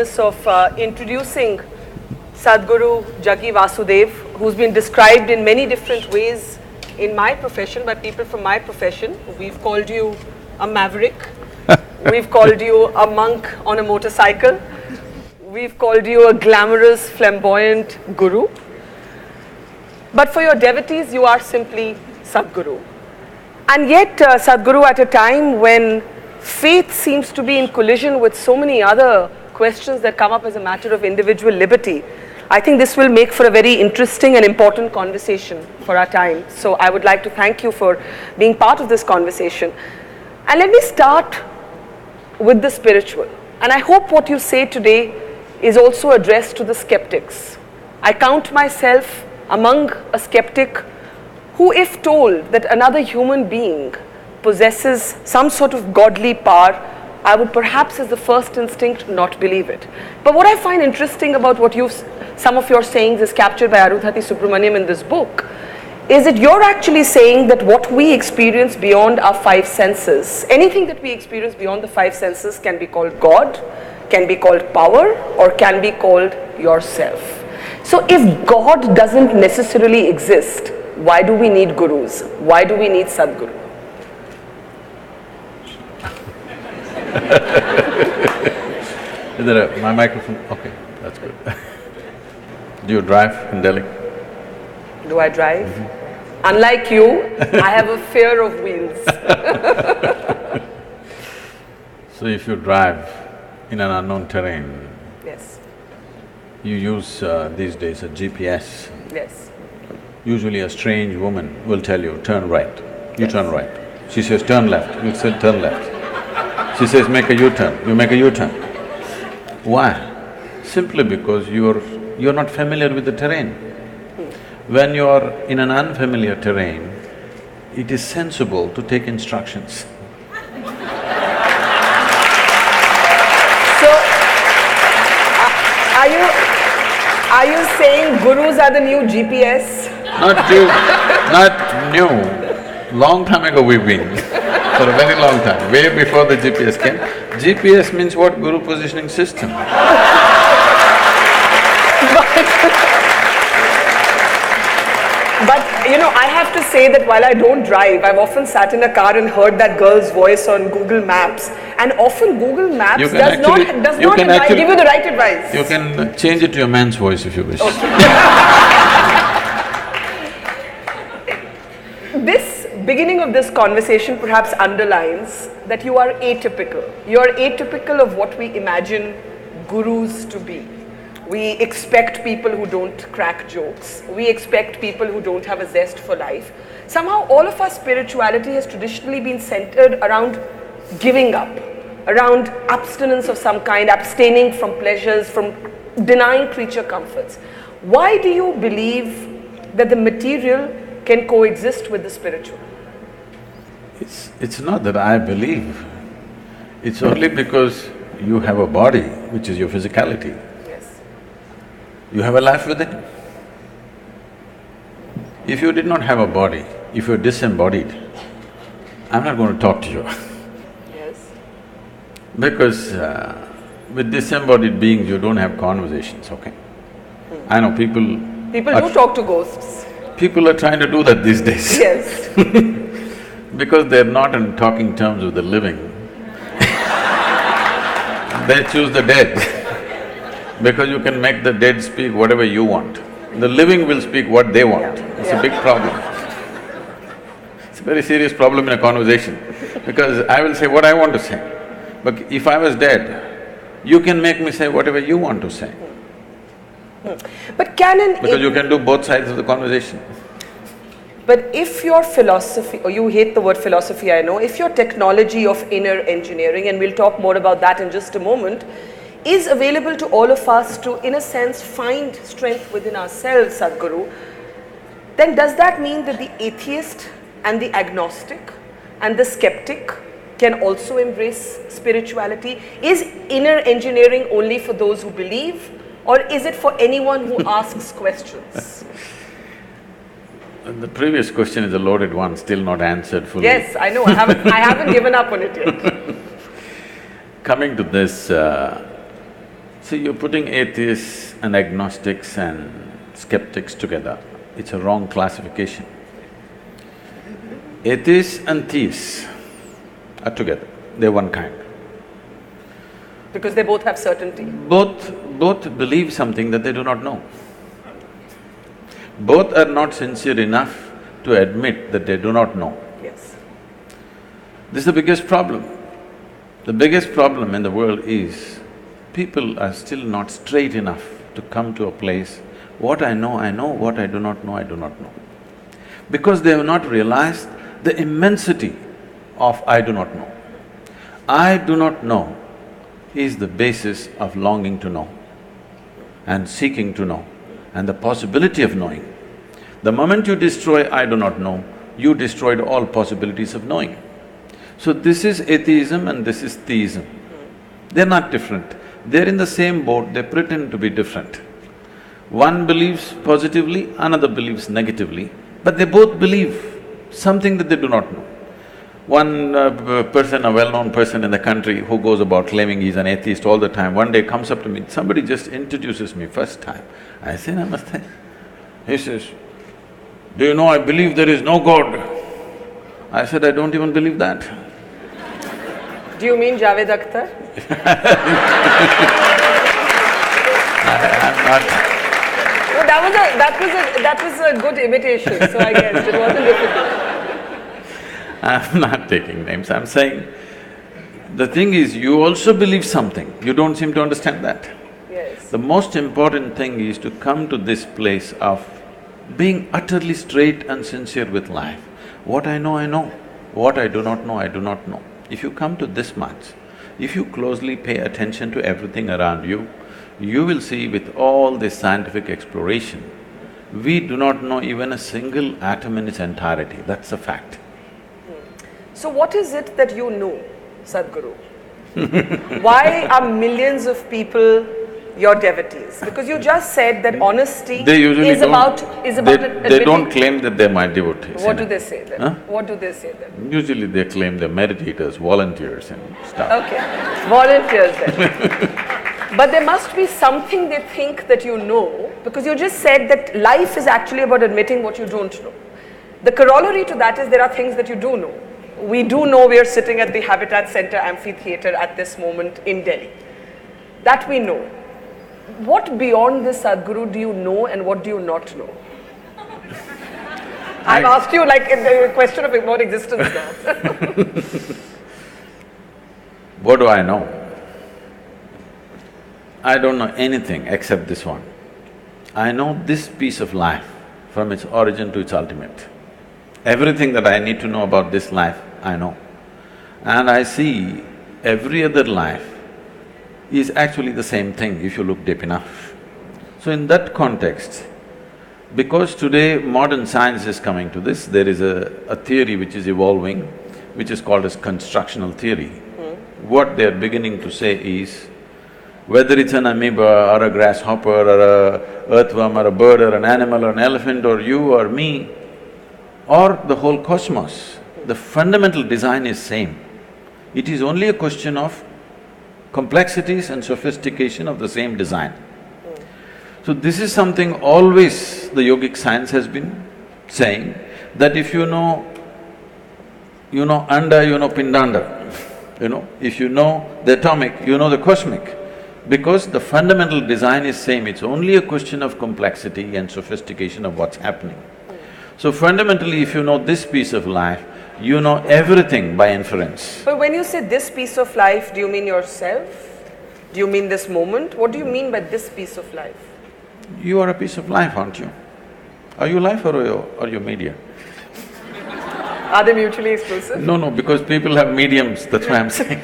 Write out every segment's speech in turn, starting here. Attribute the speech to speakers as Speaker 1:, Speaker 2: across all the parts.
Speaker 1: process of introducing Sadhguru Jaggi Vasudev, who's been described in many different ways in my profession by people from my profession. We've called you a maverick, we've called you a monk on a motorcycle, we've called you a glamorous, flamboyant guru. But for your devotees, you are simply Sadhguru. And yet, Sadhguru, at a time when faith seems to be in collision with so many other questions that come up as a matter of individual liberty, I think this will make for a very interesting and important conversation for our time. So I would like to thank you for being part of this conversation. And let me start with the spiritual. And I hope what you say today is also addressed to the skeptics. I count myself among a skeptic who, if told that another human being possesses some sort of godly power, I would perhaps as the first instinct not believe it. But what I find interesting about what some of your sayings is captured by Arundhati Subramaniam in this book, is that you're actually saying that what we experience beyond our five senses, anything that we experience beyond the five senses can be called God, can be called power, or can be called yourself. So if God doesn't necessarily exist, why do we need gurus? Why do we need Sadhguru?
Speaker 2: Is there my microphone? Okay, that's good. Do you drive in Delhi?
Speaker 1: Do I drive? Unlike you, I have a fear of wheels.
Speaker 2: So if you drive in an unknown terrain,
Speaker 1: Yes.
Speaker 2: you use these days a GPS.
Speaker 1: Yes.
Speaker 2: Usually a strange woman will tell you, turn right. You
Speaker 1: Yes.
Speaker 2: turn right. She says, turn left. You say, turn left. She says, make a U-turn. You make a U-turn. Why? Simply because you're not familiar with the terrain. When you're in an unfamiliar terrain, it is sensible to take instructions.
Speaker 1: So, are you saying gurus are the new GPS?
Speaker 2: Not new. Long time ago we've been, for a very long time, way before the GPS came. GPS means what? Guru positioning system.
Speaker 1: But you know, I have to say that while I don't drive, I've often sat in a car and heard that girl's voice on Google Maps, and often Google Maps does not give you the right advice.
Speaker 2: You can change it to your man's voice if you wish.
Speaker 1: This beginning of this conversation perhaps underlines that you are atypical. You are atypical of what we imagine gurus to be. We expect people who don't crack jokes. We expect people who don't have a zest for life. Somehow all of our spirituality has traditionally been centered around giving up, around abstinence of some kind, abstaining from pleasures, from denying creature comforts. Why do you believe that the material can coexist with the spiritual?
Speaker 2: It's not that I believe, it's only because you have a body, which is your physicality. You have a life within. If you did not have a body, if you're disembodied, I'm not going to talk to you.
Speaker 1: Yes.
Speaker 2: Because with disembodied beings, you don't have conversations, okay? I know people…
Speaker 1: People do talk to ghosts.
Speaker 2: People are trying to do that these days.
Speaker 1: Yes.
Speaker 2: Because they're not in talking terms with the living, they choose the dead. Because you can make the dead speak whatever you want. The living will speak what they want. It's a big problem. It's a very serious problem in a conversation, because I will say what I want to say. But if I was dead, you can make me say whatever you want to say.
Speaker 1: But
Speaker 2: because you can do both sides of the conversation.
Speaker 1: But if your philosophy, or you hate the word philosophy, I know, if your technology of inner engineering, and we'll talk more about that in just a moment, is available to all of us to, in a sense, find strength within ourselves, Sadhguru, then does that mean that the atheist and the agnostic and the skeptic can also embrace spirituality? Is inner engineering only for those who believe, or is it for anyone who asks questions?
Speaker 2: The previous question is a loaded one, still not answered fully.
Speaker 1: Yes, I know, I haven't given up on it yet.
Speaker 2: Coming to this, See, you're putting atheists and agnostics and skeptics together. It's a wrong classification. Atheists and theists are together, they're one kind.
Speaker 1: Because they both have certainty.
Speaker 2: Both believe something that they do not know. Both are not sincere enough to admit that they do not know.
Speaker 1: Yes.
Speaker 2: This is the biggest problem. The biggest problem in the world is people are still not straight enough to come to a place, what I know, what I do not know, I do not know. Because they have not realized the immensity of I do not know. I do not know is the basis of longing to know and seeking to know and the possibility of knowing. The moment you destroy I do not know, you destroyed all possibilities of knowing. So this is atheism and this is theism. They're not different. They're in the same boat, they pretend to be different. One believes positively, another believes negatively, but they both believe something that they do not know. One person, a well-known person in the country who goes about claiming he's an atheist all the time, one day comes up to me, somebody just introduces me first time. I say, Namaste. He says, do you know I believe there is no God? I said, I don't even believe that.
Speaker 1: Do you mean Javed Akhtar?
Speaker 2: I'm not…
Speaker 1: No, that was a good imitation, so I guess it wasn't difficult.
Speaker 2: I'm not taking names, I'm saying, the thing is, you also believe something, you don't seem to understand that.
Speaker 1: Yes.
Speaker 2: The most important thing is to come to this place of being utterly straight and sincere with life. What I know, what I do not know, I do not know. If you come to this much, if you closely pay attention to everything around you, you will see with all this scientific exploration, we do not know even a single atom in its entirety, that's a fact.
Speaker 1: So what is it that you know, Sadhguru? Why are millions of people your devotees? Because you just said that honesty is about
Speaker 2: They don't claim that they're my devotees.
Speaker 1: What do they say then?
Speaker 2: Huh?
Speaker 1: What do they say then?
Speaker 2: Usually they claim they're meditators, volunteers and stuff.
Speaker 1: Okay, volunteers then. But there must be something they think that you know, because you just said that life is actually about admitting what you don't know. The corollary to that is there are things that you do know. We do know we are sitting at the Habitat Center Amphitheatre at this moment in Delhi. That we know. What beyond this, Sadhguru, do you know and what do you not know? I've asked you like a question of about existence now.
Speaker 2: What do I know? I don't know anything except this one. I know this piece of life from its origin to its ultimate. Everything that I need to know about this life, I know. And I see every other life is actually the same thing if you look deep enough. So in that context, because today modern science is coming to this, there is a theory which is evolving, which is called as constructional theory. What they're beginning to say is, whether it's an amoeba or a grasshopper or a earthworm or a bird or an animal or an elephant or you or me, or the whole cosmos, the fundamental design is same. It is only a question of complexities and sophistication of the same design. So this is something always the yogic science has been saying, that if you know anda, you know pindanda. If you know the atomic, you know the cosmic. Because the fundamental design is same, it's only a question of complexity and sophistication of what's happening. So fundamentally, if you know this piece of life, you know everything by inference.
Speaker 1: But when you say this piece of life, do you mean yourself? Do you mean this moment? What do you mean by this piece of life?
Speaker 2: You are a piece of life, aren't you? Are you life or you media?
Speaker 1: Are they mutually exclusive?
Speaker 2: No, because people have mediums, that's why I'm saying.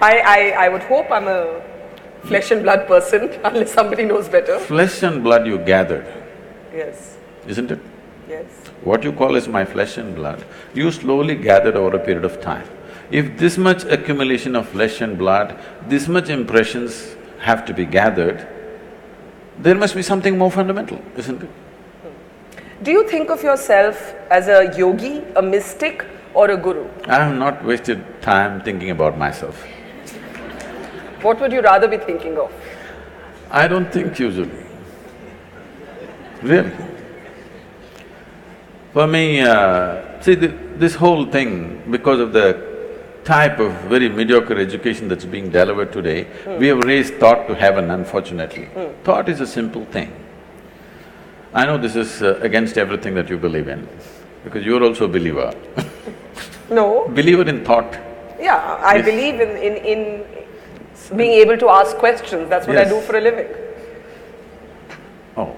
Speaker 1: I would hope I'm a flesh and blood person, unless somebody knows better.
Speaker 2: Flesh and blood you gathered.
Speaker 1: Yes.
Speaker 2: Isn't it?
Speaker 1: Yes.
Speaker 2: What you call as my flesh and blood, you slowly gathered over a period of time. If this much accumulation of flesh and blood, this much impressions have to be gathered, there must be something more fundamental, isn't it?
Speaker 1: Do you think of yourself as a yogi, a mystic or a guru?
Speaker 2: I have not wasted time thinking about myself.
Speaker 1: What would you rather be thinking of?
Speaker 2: I don't think usually, really. For me, see this whole thing, because of the type of very mediocre education that's being delivered today, we have raised thought to heaven, unfortunately. Thought is a simple thing. I know this is against everything that you believe in, because you're also a believer.
Speaker 1: No.
Speaker 2: Believer in thought.
Speaker 1: Yeah, I
Speaker 2: Yes.
Speaker 1: believe in being able to ask questions. That's what I
Speaker 2: Yes.
Speaker 1: do for a living.
Speaker 2: Oh.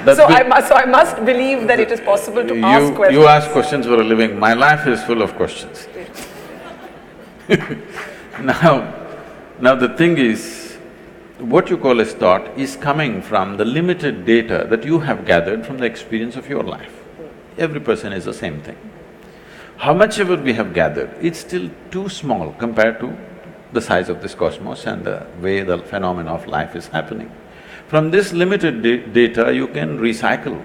Speaker 1: So I must believe that it is possible to ask questions.
Speaker 2: You ask questions for a living. My life is full of questions. Now the thing is, what you call as thought is coming from the limited data that you have gathered from the experience of your life. Every person is the same thing. How much ever we have gathered, it's still too small compared to the size of this cosmos and the way the phenomena of life is happening. From this limited data, you can recycle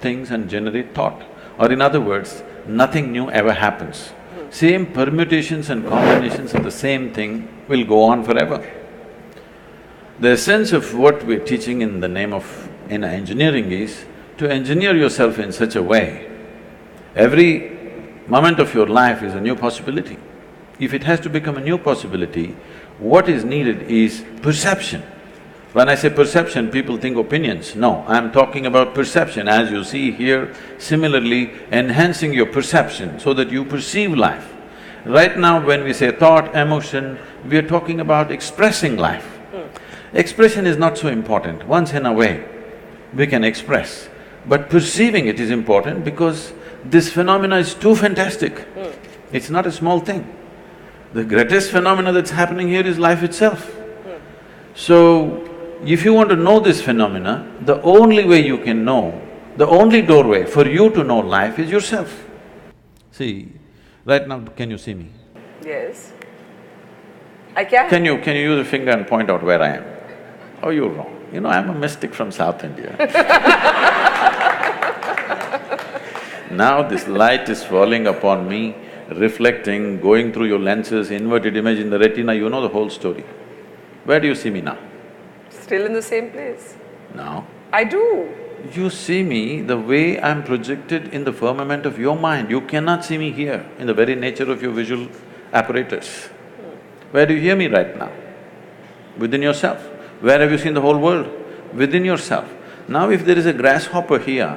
Speaker 2: things and generate thought. Or in other words, nothing new ever happens. Same permutations and combinations of the same thing will go on forever. The essence of what we're teaching in the name of… in engineering is to engineer yourself in such a way, every moment of your life is a new possibility. If it has to become a new possibility, what is needed is perception. When I say perception, people think opinions. No, I'm talking about perception, as you see here, similarly enhancing your perception so that you perceive life. Right now when we say thought, emotion, we are talking about expressing life. Expression is not so important. Once in a way, we can express. But perceiving it is important because this phenomena is too fantastic. It's not a small thing. The greatest phenomena that's happening here is life itself. So, if you want to know this phenomena, the only way you can know, the only doorway for you to know life is yourself. See, right now, can you see me?
Speaker 1: Yes. I can.
Speaker 2: Can you use a finger and point out where I am? Oh, you're wrong. You know, I'm a mystic from South India. Now this light is falling upon me, reflecting, going through your lenses, inverted image in the retina, you know the whole story. Where do you see me now?
Speaker 1: Still in the same place.
Speaker 2: Now?
Speaker 1: I do.
Speaker 2: You see me the way I'm projected in the firmament of your mind. You cannot see me here in the very nature of your visual apparatus. Where do you hear me right now? Within yourself. Where have you seen the whole world? Within yourself. Now if there is a grasshopper here,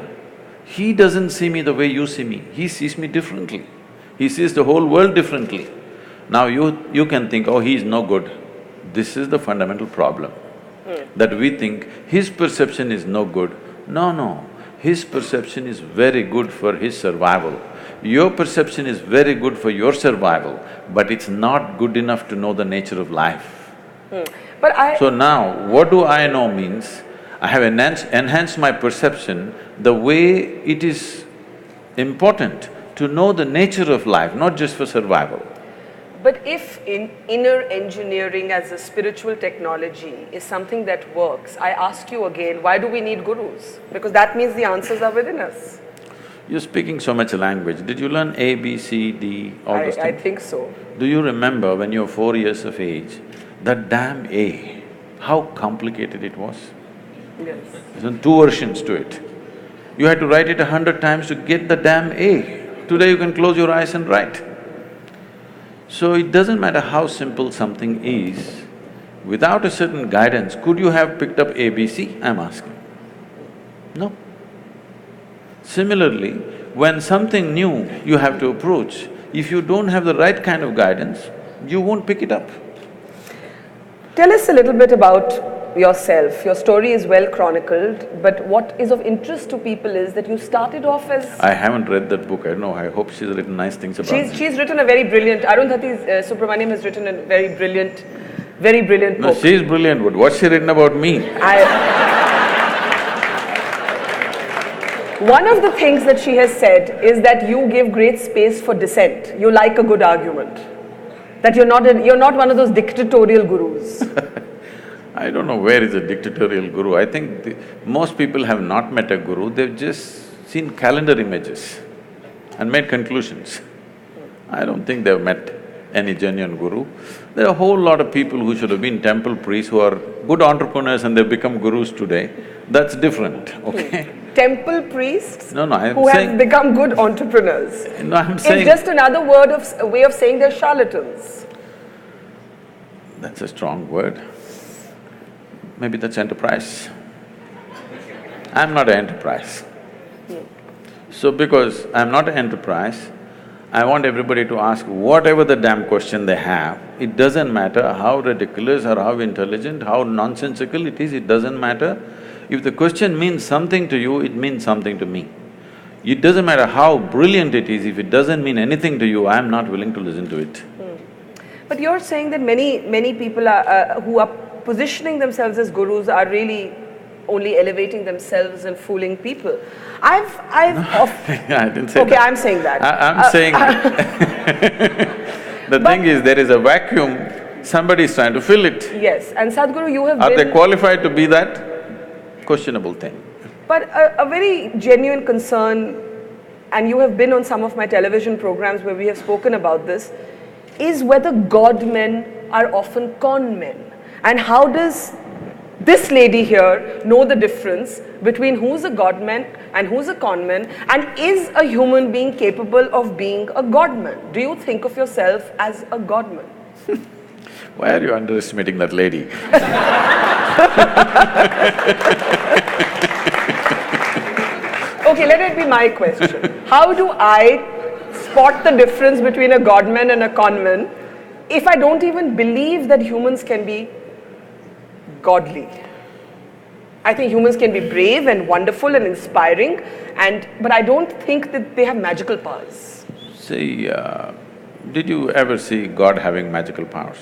Speaker 2: he doesn't see me the way you see me, he sees me differently. He sees the whole world differently. Now you can think, oh, he's no good. This is the fundamental problem. That we think his perception is no good. No, his perception is very good for his survival. Your perception is very good for your survival, but it's not good enough to know the nature of life. So now, what do I know means, I have enhanced my perception the way it is important to know the nature of life, not just for survival.
Speaker 1: But if inner engineering as a spiritual technology is something that works, I ask you again, why do we need gurus? Because that means the answers are within us.
Speaker 2: You're speaking so much language. Did you learn A, B, C, D, all those things?
Speaker 1: I think so.
Speaker 2: Do you remember when you were 4 years of age, that damn A, how complicated it was?
Speaker 1: Yes.
Speaker 2: There's two versions to it. You had to write it 100 times to get the damn A. Today you can close your eyes and write. So it doesn't matter how simple something is, without a certain guidance, could you have picked up ABC, I'm asking? No. Similarly, when something new you have to approach, if you don't have the right kind of guidance, you won't pick it up.
Speaker 1: Tell us a little bit about yourself. Your story is well chronicled, but what is of interest to people is that you started off as…
Speaker 2: I haven't read that book, I don't know, I hope she's written nice things about me.
Speaker 1: She's written a very brilliant… Arundhati Subramaniam has written a very brilliant book.
Speaker 2: No, she's brilliant, but what's she written about me?
Speaker 1: One of the things that she has said is that you give great space for dissent. You like a good argument. That you're not one of those dictatorial gurus.
Speaker 2: I don't know where is a dictatorial guru. I think most people have not met a guru, they've just seen calendar images and made conclusions. I don't think they've met any genuine guru. There are a whole lot of people who should have been temple priests who are good entrepreneurs and they've become gurus today. That's different, okay?
Speaker 1: Temple priests
Speaker 2: No, I'm
Speaker 1: who
Speaker 2: saying…
Speaker 1: have become good entrepreneurs.
Speaker 2: No, I'm saying…
Speaker 1: It's just another way of saying they're charlatans.
Speaker 2: That's a strong word. Maybe that's enterprise. I'm not an enterprise. So because I'm not an enterprise, I want everybody to ask whatever the damn question they have. It doesn't matter how ridiculous or how intelligent, how nonsensical it is, it doesn't matter. If the question means something to you, it means something to me. It doesn't matter how brilliant it is, if it doesn't mean anything to you, I'm not willing to listen to it.
Speaker 1: But you're saying that many people who are positioning themselves as gurus are really only elevating themselves and fooling people.
Speaker 2: I didn't say
Speaker 1: okay,
Speaker 2: that.
Speaker 1: I'm saying that.
Speaker 2: I'm saying… The thing is, there is a vacuum, somebody is trying to fill it.
Speaker 1: Yes, and Sadhguru, you have
Speaker 2: Are
Speaker 1: been…
Speaker 2: they qualified to be that? Questionable thing.
Speaker 1: But a very genuine concern, and you have been on some of my television programs where we have spoken about this, is whether God men are often con men. And how does this lady here know the difference between who's a God man and who's a con man, and is a human being capable of being a God man? Do you think of yourself as a God man?
Speaker 2: Why are you underestimating that lady?
Speaker 1: Okay, let it be my question. How do I spot the difference between a God man and a con man if I don't even believe that humans can be godly? I think humans can be brave and wonderful and inspiring, but I don't think that they have magical powers.
Speaker 2: See, did you ever see God having magical powers?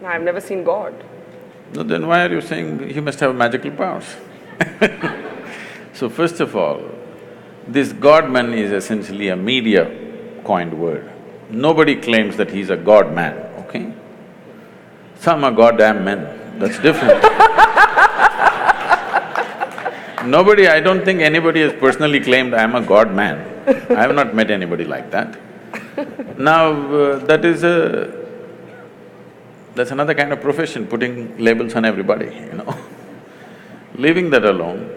Speaker 1: No, I've never seen God.
Speaker 2: No, then why are you saying he must have magical powers? So first of all, this God-man is essentially a media-coined word. Nobody claims that he's a God-man, okay? Some are goddamn men, that's different. I don't think anybody has personally claimed I'm a God-man. I have not met anybody like that. Now, that's another kind of profession, putting labels on everybody, you know. Leaving that alone,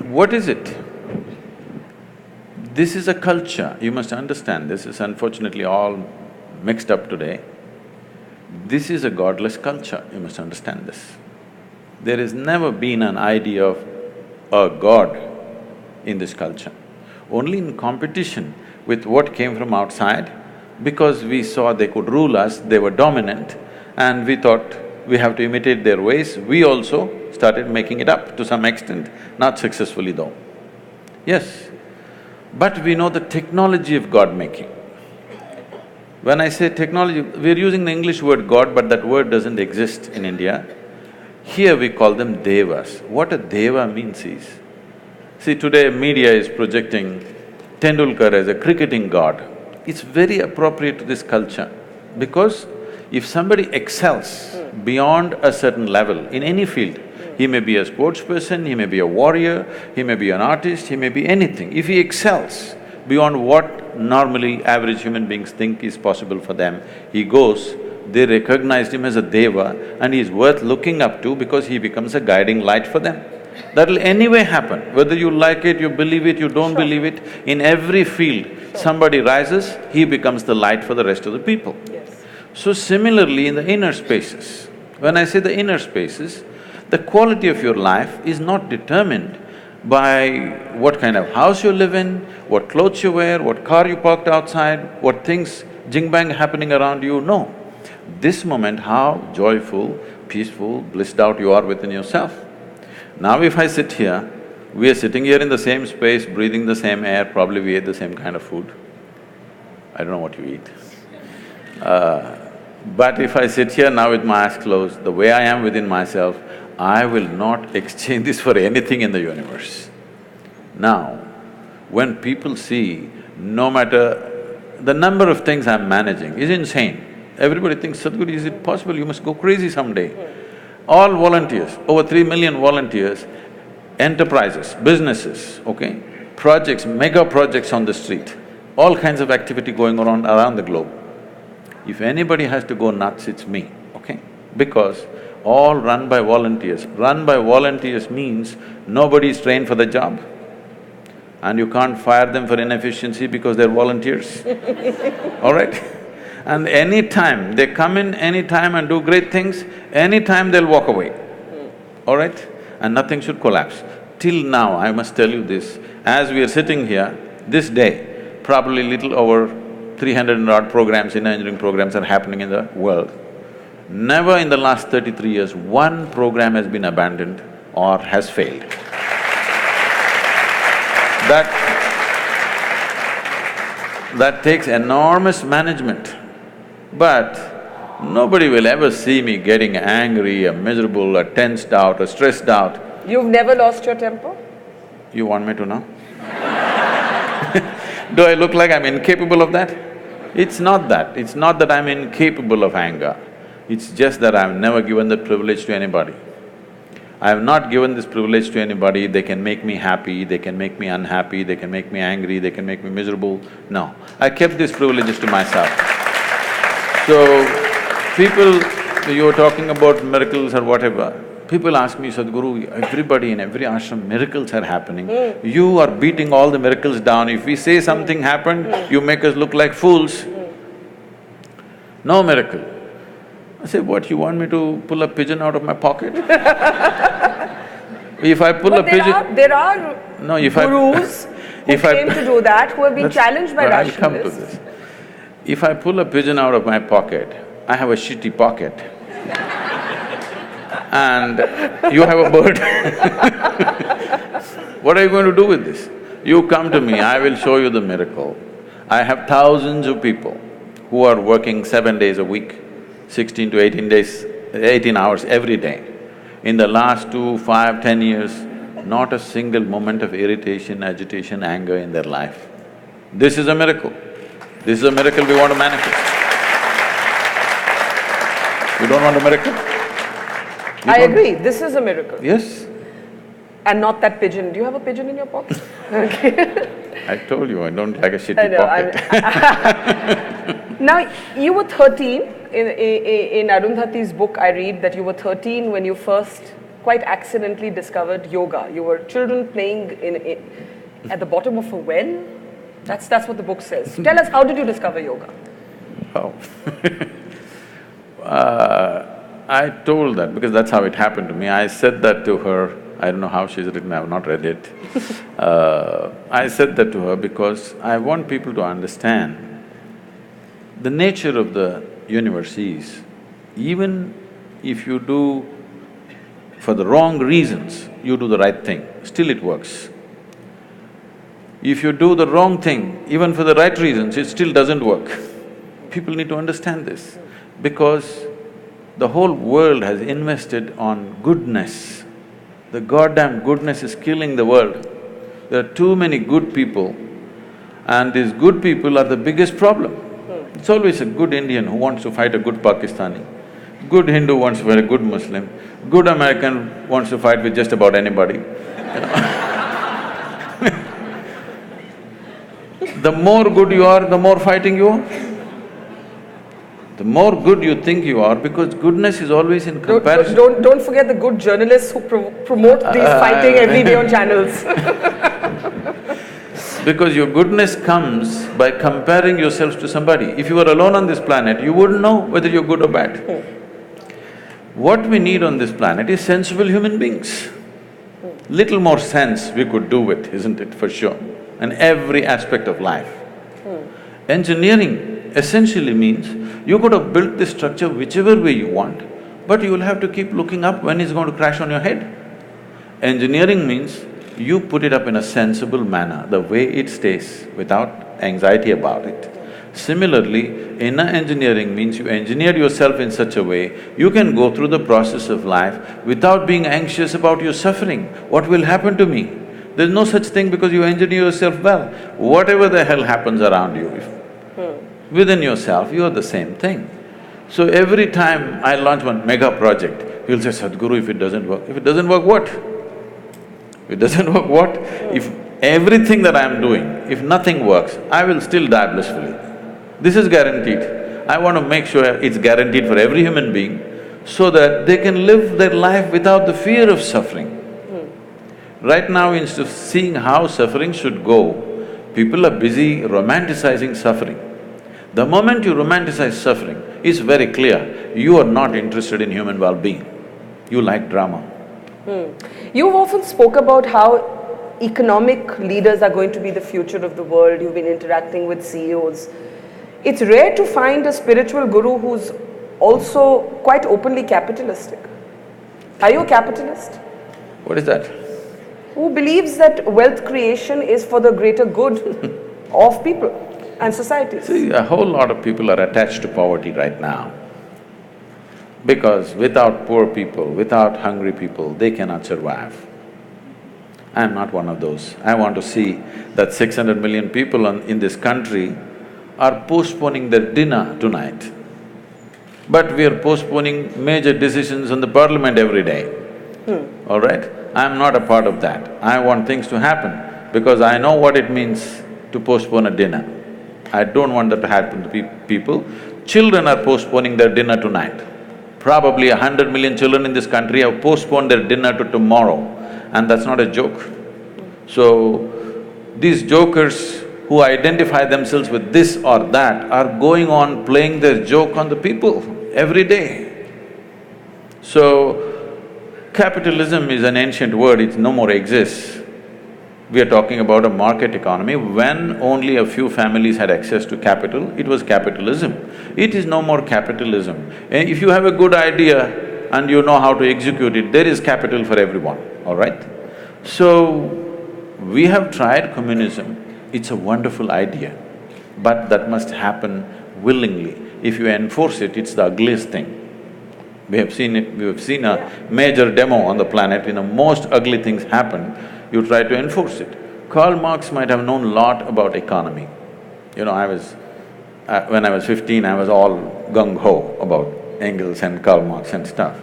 Speaker 2: what is it? This is a culture, you must understand, this is unfortunately all mixed up today. This is a godless culture, you must understand this. There has never been an idea of a god in this culture. Only in competition with what came from outside, because we saw they could rule us, they were dominant, and we thought we have to imitate their ways, we also started making it up to some extent, not successfully though. Yes, but we know the technology of God-making. When I say technology, we're using the English word God, but that word doesn't exist in India. Here we call them devas. What a deva means is… See, today media is projecting Tendulkar as a cricketing god. It's very appropriate to this culture, because if somebody excels beyond a certain level in any field, he may be a sports person, he may be a warrior, he may be an artist, he may be anything. If he excels beyond what normally average human beings think is possible for them, he goes, they recognized him as a deva and he is worth looking up to because he becomes a guiding light for them. That'll anyway happen, whether you like it, you believe it, you don't believe it, in every field, somebody rises, he becomes the light for the rest of the people.
Speaker 1: Yes.
Speaker 2: So similarly in the inner spaces, when I say the inner spaces, the quality of your life is not determined by what kind of house you live in, what clothes you wear, what car you parked outside, what things jing-bang happening around you, no. This moment, how joyful, peaceful, blissed out you are within yourself. Now if I sit here, we are sitting here in the same space, breathing the same air, probably we ate the same kind of food. I don't know what you eat. But if I sit here now with my eyes closed, the way I am within myself, I will not exchange this for anything in the universe. Now, when people see, no matter… the number of things I'm managing is insane. Everybody thinks, Sadhguru, is it possible? You must go crazy someday. All volunteers, over 3 million volunteers, enterprises, businesses, okay, projects, mega projects on the street, all kinds of activity going on around the globe. If anybody has to go nuts, it's me, okay? Because all run by volunteers. Run by volunteers means nobody is trained for the job and you can't fire them for inefficiency because they're volunteers, all right? And anytime, they come in anytime and do great things, anytime they'll walk away, all right? And nothing should collapse. Till now, I must tell you this, as we are sitting here, this day, probably little over 300 and odd programs, inner engineering programs are happening in the world. Never in the last 33 years, one program has been abandoned or has failed. That takes enormous management, but nobody will ever see me getting angry or miserable or tensed out or stressed out.
Speaker 1: You've never lost your temper?
Speaker 2: You want me to know? Do I look like I'm incapable of that? It's not that. It's not that I'm incapable of anger. It's just that I've never given that privilege to anybody. I have not given this privilege to anybody. They can make me happy, they can make me unhappy, they can make me angry, they can make me miserable. No, I kept these privileges to myself. So, people… you were talking about miracles or whatever, people ask me, Sadhguru, everybody in every ashram, miracles are happening. You are beating all the miracles down. If we say something happened, you make us look like fools. No miracle. I say, what, you want me to pull a pigeon out of my pocket? If I pull a pigeon…
Speaker 1: there are
Speaker 2: No, if
Speaker 1: gurus who claim to do that, who have been challenged by rationalists.
Speaker 2: I'll come to this. If I pull a pigeon out of my pocket, I have a shitty pocket. And you have a bird. What are you going to do with this? You come to me, I will show you the miracle. I have thousands of people who are working 7 days a week, 16 to 18 hours every day. In the last 2, 5, 10 years, not a single moment of irritation, agitation, anger in their life. This is a miracle. This is a miracle we want to manifest. You don't want a miracle?
Speaker 1: I agree, this is a miracle.
Speaker 2: Yes.
Speaker 1: And not that pigeon. Do you have a pigeon in your pocket? Okay.
Speaker 2: I told you, I don't like a shitty pocket.
Speaker 1: Now, you were 13, in Arundhati's book I read that you were 13 when you first quite accidentally discovered yoga. You were children playing at the bottom of a well. That's what the book says. Tell us, how did you discover yoga?
Speaker 2: Oh. I told that because that's how it happened to me. I said that to her, I don't know how she's written, I have not read it. I said that to her because I want people to understand the nature of the universe is, even if you do for the wrong reasons, you do the right thing, still it works. If you do the wrong thing, even for the right reasons, it still doesn't work. People need to understand this because the whole world has invested on goodness. The goddamn goodness is killing the world. There are too many good people and these good people are the biggest problem. It's always a good Indian who wants to fight a good Pakistani, good Hindu wants to fight a good Muslim, good American wants to fight with just about anybody, you know. The more good you are, the more fighting you are. The more good you think you are, because goodness is always in comparison.
Speaker 1: Don't forget the good journalists who promote these fighting every day on channels.
Speaker 2: Because your goodness comes by comparing yourself to somebody. If you were alone on this planet, you wouldn't know whether you're good or bad. What we need on this planet is sensible human beings. Little more sense we could do with, isn't it, for sure, in every aspect of life. Engineering essentially means you could have built this structure whichever way you want, but you will have to keep looking up when it's going to crash on your head. Engineering means you put it up in a sensible manner, the way it stays, without anxiety about it. Similarly, inner engineering means you engineer yourself in such a way, you can go through the process of life without being anxious about your suffering. What will happen to me? There's no such thing because you engineer yourself well. Whatever the hell happens around you, within yourself, you are the same thing. So every time I launch one mega project, you'll say, Sadhguru, if it doesn't work, if it doesn't work, what? If it doesn't work, what? If everything that I'm doing, if nothing works, I will still die blissfully. This is guaranteed. I want to make sure it's guaranteed for every human being so that they can live their life without the fear of suffering. Right now, instead of seeing how suffering should go, people are busy romanticizing suffering. The moment you romanticize suffering, it's very clear, you are not interested in human well-being. You like drama.
Speaker 1: You've often spoke about how economic leaders are going to be the future of the world. You've been interacting with CEOs. It's rare to find a spiritual guru who's also quite openly capitalistic. Are you a capitalist?
Speaker 2: What is that?
Speaker 1: Who believes that wealth creation is for the greater good of people and societies?
Speaker 2: See, a whole lot of people are attached to poverty right now. Because without poor people, without hungry people, they cannot survive. I'm not one of those. I want to see that 600 million people in this country are postponing their dinner tonight. But we are postponing major decisions on the parliament every day. All right? I'm not a part of that. I want things to happen because I know what it means to postpone a dinner. I don't want that to happen to people. Children are postponing their dinner tonight. Probably 100 million children in this country have postponed their dinner to tomorrow, and that's not a joke. So, these jokers who identify themselves with this or that are going on playing their joke on the people every day. So, capitalism is an ancient word, it no more exists. We are talking about a market economy. When only a few families had access to capital, it was capitalism. It is no more capitalism. And if you have a good idea and you know how to execute it, there is capital for everyone, all right? So, we have tried communism, it's a wonderful idea, but that must happen willingly. If you enforce it, it's the ugliest thing. We have seen it, we have seen a major demo on the planet, most ugly things happen, you try to enforce it. Karl Marx might have known a lot about economy. When I was 15, I was all gung-ho about Engels and Karl Marx and stuff.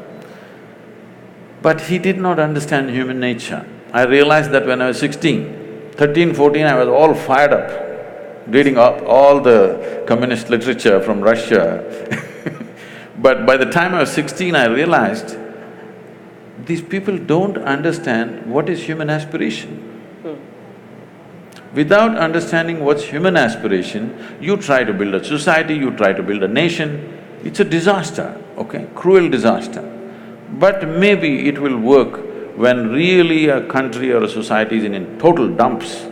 Speaker 2: But he did not understand human nature. I realized that when I was 13, 14, I was all fired up, reading up all the communist literature from Russia. But by the time I was 16, I realized these people don't understand what is human aspiration. Without understanding what's human aspiration, you try to build a society, you try to build a nation, it's a disaster, okay, cruel disaster. But maybe it will work when really a country or a society is in total dumps.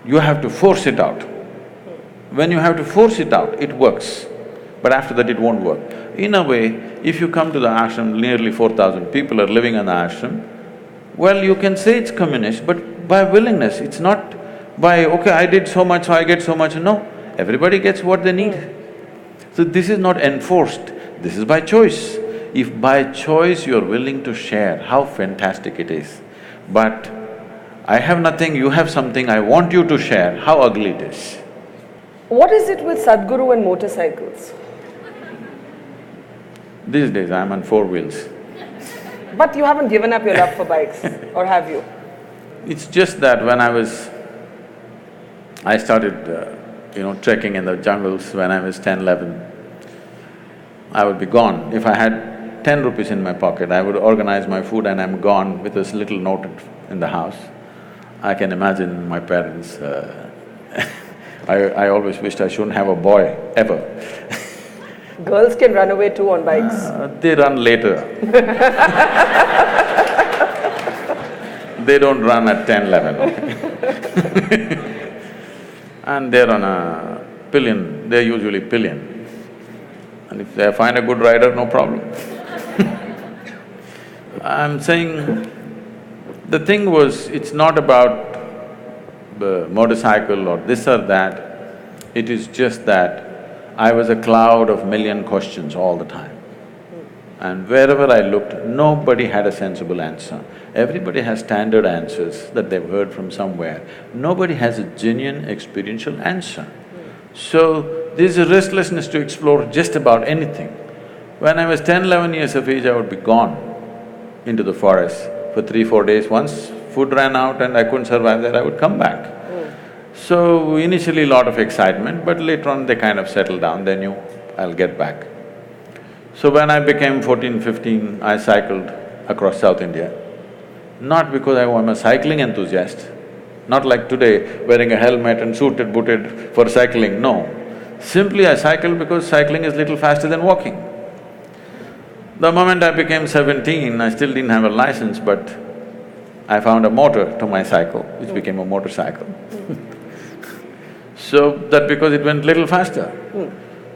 Speaker 2: You have to force it out. When you have to force it out, it works. But after that it won't work. In a way, if you come to the ashram, nearly 4,000 people are living in the ashram, well, you can say it's communist, but by willingness, it's not by, okay, I did so much, so I get so much, no. Everybody gets what they need. So this is not enforced, this is by choice. If by choice you're willing to share, how fantastic it is. But I have nothing, you have something, I want you to share, how ugly it is.
Speaker 1: What is it with Sadhguru and motorcycles?
Speaker 2: These days I'm on 4 wheels.
Speaker 1: But you haven't given up your love for bikes, or have you?
Speaker 2: It's just that when I started, trekking in the jungles when I was 10, 11, I would be gone. If I had 10 rupees in my pocket, I would organize my food and I'm gone with this little note in the house. I can imagine my parents, I always wished I shouldn't have a boy, ever.
Speaker 1: Girls can run away too on bikes.
Speaker 2: They run later. They don't run at 10, 11, okay? And they're on a pillion, they're usually pillion. And if they find a good rider, no problem. I'm saying, the thing was, it's not about the motorcycle or this or that, it is just that I was a cloud of million questions all the time. And wherever I looked, nobody had a sensible answer. Everybody has standard answers that they've heard from somewhere. Nobody has a genuine experiential answer. So, there's a restlessness to explore just about anything. When I was 10, 11 years of age, I would be gone into the forest for 3, 4 days. Once food ran out and I couldn't survive there, I would come back. So, initially lot of excitement, but later on they kind of settled down, they knew I'll get back. So when I became 14, 15, I cycled across South India. Not because I'm a cycling enthusiast, not like today, wearing a helmet and suited, booted for cycling, no. Simply I cycled because cycling is little faster than walking. The moment I became 17, I still didn't have a license, but I found a motor to my cycle, which became a motorcycle. So that because it went little faster.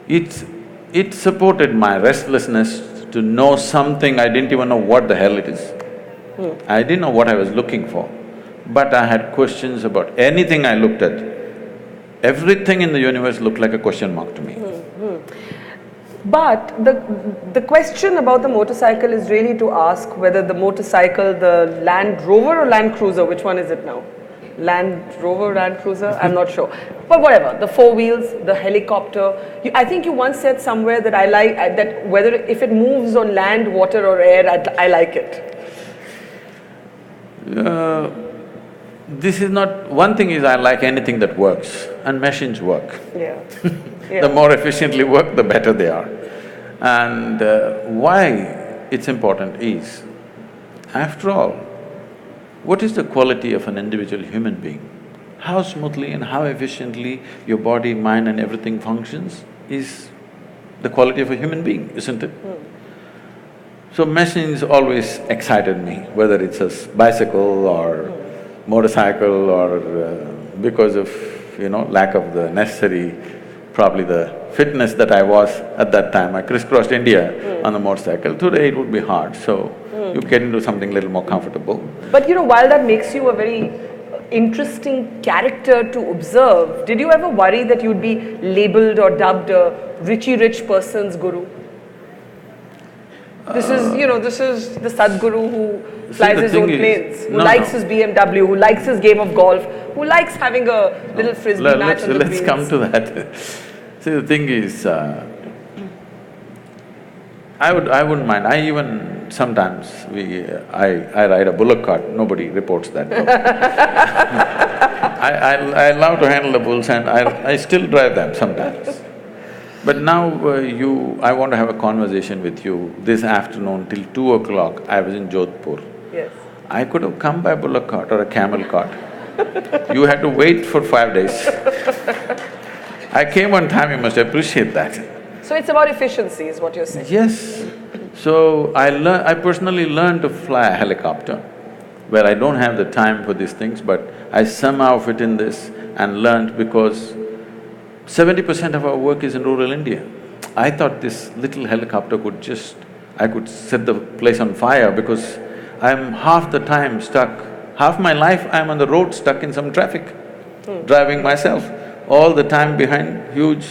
Speaker 2: It supported my restlessness to know something, I didn't even know what the hell it is. I didn't know what I was looking for, but I had questions about anything I looked at. Everything in the universe looked like a question mark to me.
Speaker 1: But the question about the motorcycle is really to ask whether the motorcycle, the Land Rover or Land Cruiser, which one is it now? Land Rover, Land Cruiser, I'm not sure. But whatever, the four wheels, the helicopter. I think you once said somewhere that that whether if it moves on land, water or air, I like it.
Speaker 2: This is not… One thing is I like anything that works, and machines work.
Speaker 1: Yeah.
Speaker 2: The more efficiently work, the better they are. And why it's important is, after all, what is the quality of an individual human being? How smoothly and how efficiently your body, mind and everything functions is the quality of a human being, isn't it? So machines always excited me, whether it's a bicycle or motorcycle or because of, lack of the necessary, probably the fitness that I was at that time. I crisscrossed India on the motorcycle. Today it would be hard, so you get into something little more comfortable.
Speaker 1: But while that makes you a very interesting character to observe, did you ever worry that you'd be labelled or dubbed a rich person's guru? This is the Sadhguru who flies his own planes, who likes his BMW, who likes his game of golf, who likes having a little frisbee match on the greens.
Speaker 2: Let's come to that. See, the thing is, I wouldn't mind. I even sometimes I ride a bullock cart. Nobody reports that. I love to handle the bulls and I still drive them sometimes. But now I want to have a conversation with you. This afternoon till 2 o'clock, I was in Jodhpur.
Speaker 1: Yes.
Speaker 2: I could have come by bullock cart or a camel cart. You had to wait for 5 days. I came on time, you must appreciate that.
Speaker 1: So it's about efficiency is what you're saying?
Speaker 2: Yes. So I personally learned to fly a helicopter, where I don't have the time for these things, but I somehow fit in this and learned because 70% of our work is in rural India. I thought this little helicopter I could set the place on fire because I'm half the time stuck, half my life I'm on the road stuck in some traffic, driving myself, all the time behind huge…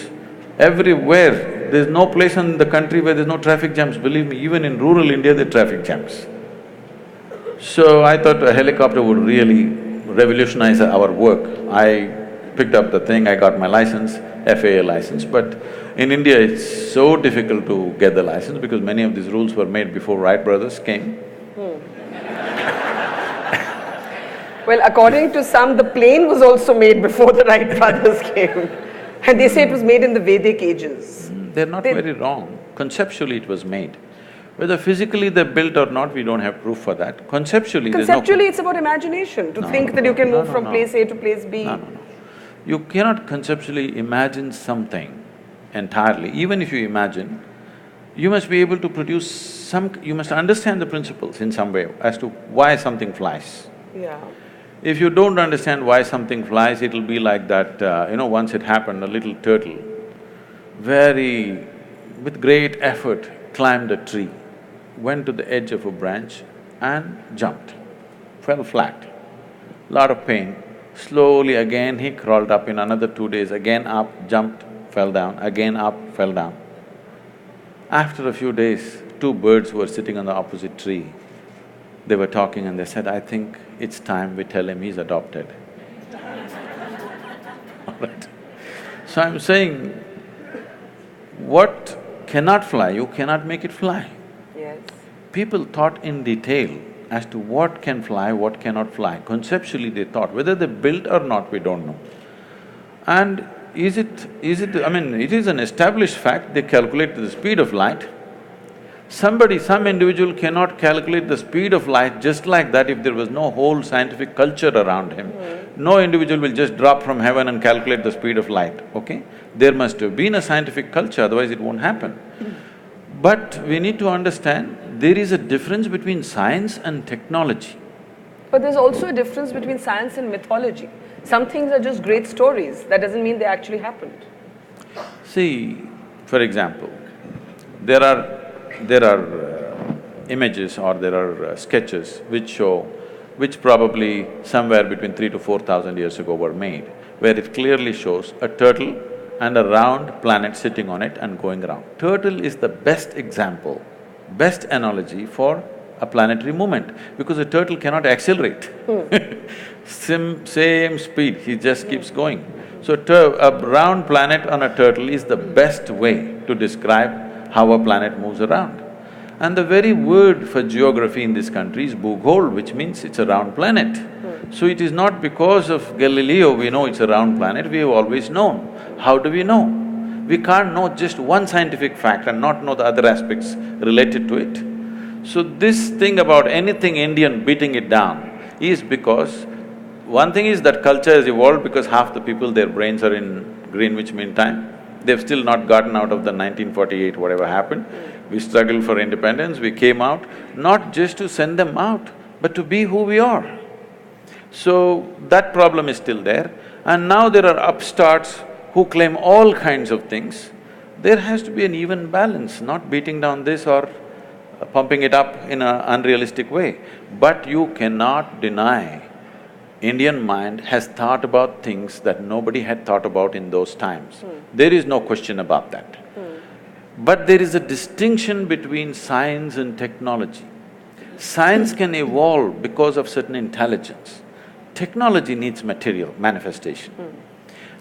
Speaker 2: Everywhere, there's no place in the country where there's no traffic jams. Believe me, even in rural India there are traffic jams. So I thought a helicopter would really revolutionize our work. I picked up the thing, I got my license, FAA license, but in India it's so difficult to get the license because many of these rules were made before Wright brothers came.
Speaker 1: Well, according to some, the plane was also made before the Wright brothers came. And they say it was made in the Vedic ages.
Speaker 2: They're not very wrong. Conceptually it was made. Whether physically they're built or not, we don't have proof for that. Conceptually,
Speaker 1: it's about imagination, to think that you can move from place A to place B.
Speaker 2: No. You cannot conceptually imagine something entirely. Even if you imagine, you must be able to produce you must understand the principles in some way as to why something flies.
Speaker 1: Yeah.
Speaker 2: If you don't understand why something flies, it'll be like that, once it happened, a little turtle, with great effort, climbed a tree, went to the edge of a branch and jumped, fell flat. Lot of pain. Slowly again he crawled up. In another 2 days, again up, jumped, fell down, again up, fell down. After a few days, two birds were sitting on the opposite tree. They were talking and they said, I think it's time we tell him he's adopted. All right. So I'm saying, what cannot fly, you cannot make it fly.
Speaker 1: Yes.
Speaker 2: People thought in detail as to what can fly, what cannot fly. Conceptually they thought, whether they built or not, we don't know. And I mean, it is an established fact, they calculate the speed of light. Some individual cannot calculate the speed of light just like that if there was no whole scientific culture around him. No individual will just drop from heaven and calculate the speed of light, okay? There must have been a scientific culture, otherwise it won't happen. But we need to understand, there is a difference between science and technology.
Speaker 1: But there's also a difference between science and mythology. Some things are just great stories, that doesn't mean they actually happened.
Speaker 2: See, for example, there are images or there are sketches which probably somewhere between 3,000 to 4,000 years ago were made, where it clearly shows a turtle and a round planet sitting on it and going around. Turtle is the best example, best analogy for a planetary movement, because a turtle cannot accelerate. Same speed, he just keeps going. So a round planet on a turtle is the best way to describe how a planet moves around. And the very word for geography in this country is Bhugol, which means it's a round planet. So it is not because of Galileo we know it's a round planet, we have always known. How do we know? We can't know just one scientific fact and not know the other aspects related to it. So this thing about anything Indian beating it down is because one thing is that culture has evolved because half the people, their brains are in Greenwich Mean Time. They've still not gotten out of the 1948, whatever happened. We struggled for independence, we came out, not just to send them out, but to be who we are. So that problem is still there. And now there are upstarts who claim all kinds of things. There has to be an even balance, not beating down this or pumping it up in an unrealistic way. But you cannot deny Indian mind has thought about things that nobody had thought about in those times. There is no question about that. But there is a distinction between science and technology. Science can evolve because of certain intelligence. Technology needs material, manifestation.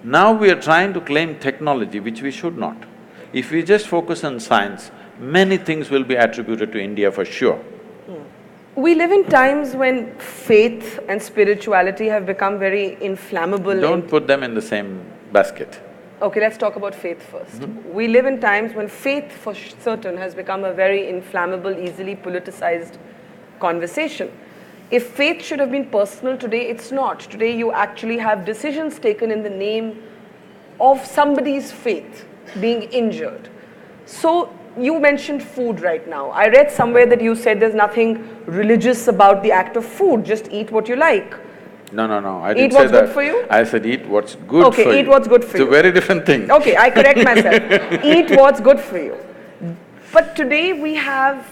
Speaker 2: Now we are trying to claim technology, which we should not. If we just focus on science, many things will be attributed to India for sure.
Speaker 1: We live in times when faith and spirituality have become very inflammable.
Speaker 2: Don't put them in the same basket.
Speaker 1: Okay, let's talk about faith first. We live in times when faith for certain has become a very inflammable, easily politicized conversation. If faith should have been personal today, it's not. Today you actually have decisions taken in the name of somebody's faith being injured. So, you mentioned food right now. I read somewhere that you said there's nothing religious about the act of food, just eat what you like.
Speaker 2: No, I didn't say that.
Speaker 1: Eat what's good for you?
Speaker 2: I said eat what's good for you.
Speaker 1: Okay, eat what's good for you.
Speaker 2: It's a very different thing.
Speaker 1: Okay, I correct myself. Eat what's good for you. But today we have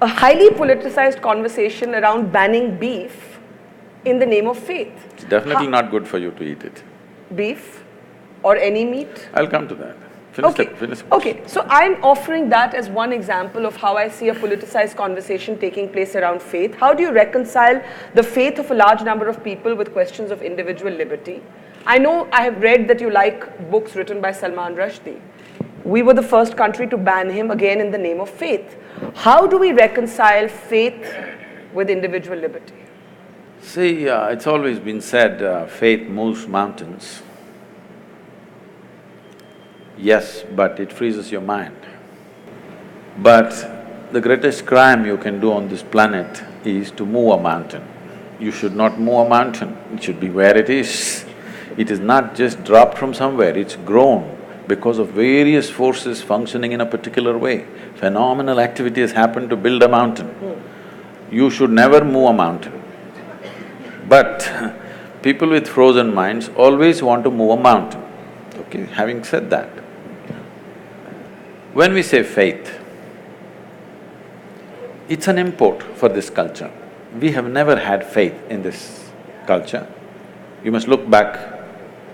Speaker 1: a highly politicized conversation around banning beef in the name of faith.
Speaker 2: It's definitely not good for you to eat it.
Speaker 1: Beef or any meat?
Speaker 2: I'll come to that.
Speaker 1: Okay, so I'm offering that as one example of how I see a politicized conversation taking place around faith. How do you reconcile the faith of a large number of people with questions of individual liberty? I know I have read that you like books written by Salman Rushdie. We were the first country to ban him, again in the name of faith. How do we reconcile faith with individual liberty?
Speaker 2: See, it's always been said, faith moves mountains. Yes, but it freezes your mind. But the greatest crime you can do on this planet is to move a mountain. You should not move a mountain, it should be where it is. It is not just dropped from somewhere, it's grown because of various forces functioning in a particular way. Phenomenal activity has happened to build a mountain. You should never move a mountain. But people with frozen minds always want to move a mountain. Okay, having said that, when we say faith, it's an import for this culture. We have never had faith in this culture. You must look back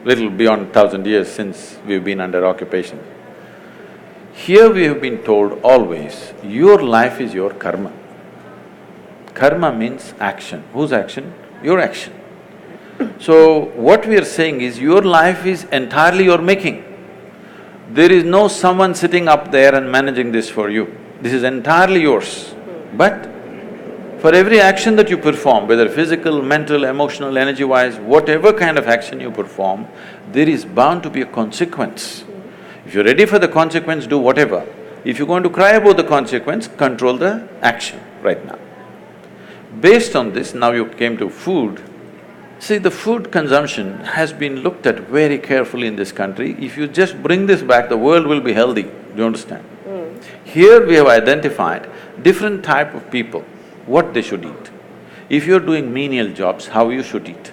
Speaker 2: little beyond 1,000 years since we've been under occupation. Here we have been told always, your life is your karma. Karma means action. Whose action? Your action. So what we are saying is, your life is entirely your making. There is no someone sitting up there and managing this for you. This is entirely yours. But For every action that you perform, whether physical, mental, emotional, energy-wise, whatever kind of action you perform, there is bound to be a consequence. If you're ready for the consequence, do whatever. If you're going to cry about the consequence, control the action right now. Based on this, now you came to food. See, the food consumption has been looked at very carefully in this country. If you just bring this back, the world will be healthy, do you understand? Here we have identified different type of people, what they should eat. If you're doing menial jobs, how you should eat.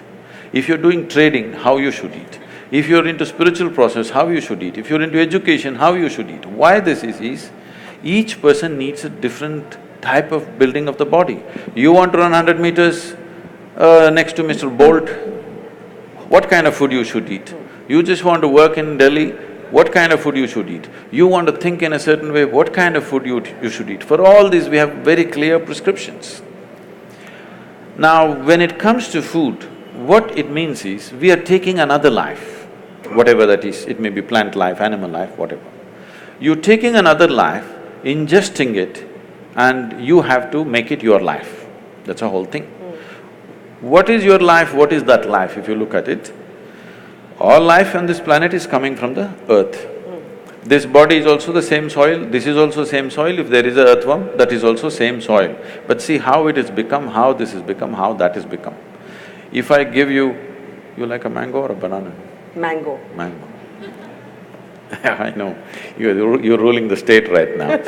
Speaker 2: If you're doing trading, how you should eat. If you're into spiritual process, how you should eat. If you're into education, how you should eat. Why this is each person needs a different type of building of the body. You want to run 100 meters next to Mr. Bolt, what kind of food you should eat? You just want to work in Delhi, what kind of food you should eat? You want to think in a certain way, what kind of food you should eat? For all these, we have very clear prescriptions. Now, when it comes to food, what it means is, we are taking another life, whatever that is, it may be plant life, animal life, whatever. You're taking another life, ingesting it, and you have to make it your life. That's the whole thing. What is your life, what is that life, if you look at it? All life on this planet is coming from the earth. This body is also the same soil, this is also same soil. If there is a earthworm, that is also same soil. But see how it has become, how this has become, how that has become. If I give you like a mango or a banana?
Speaker 1: Mango.
Speaker 2: Mango. I know, you're ruling the state right now.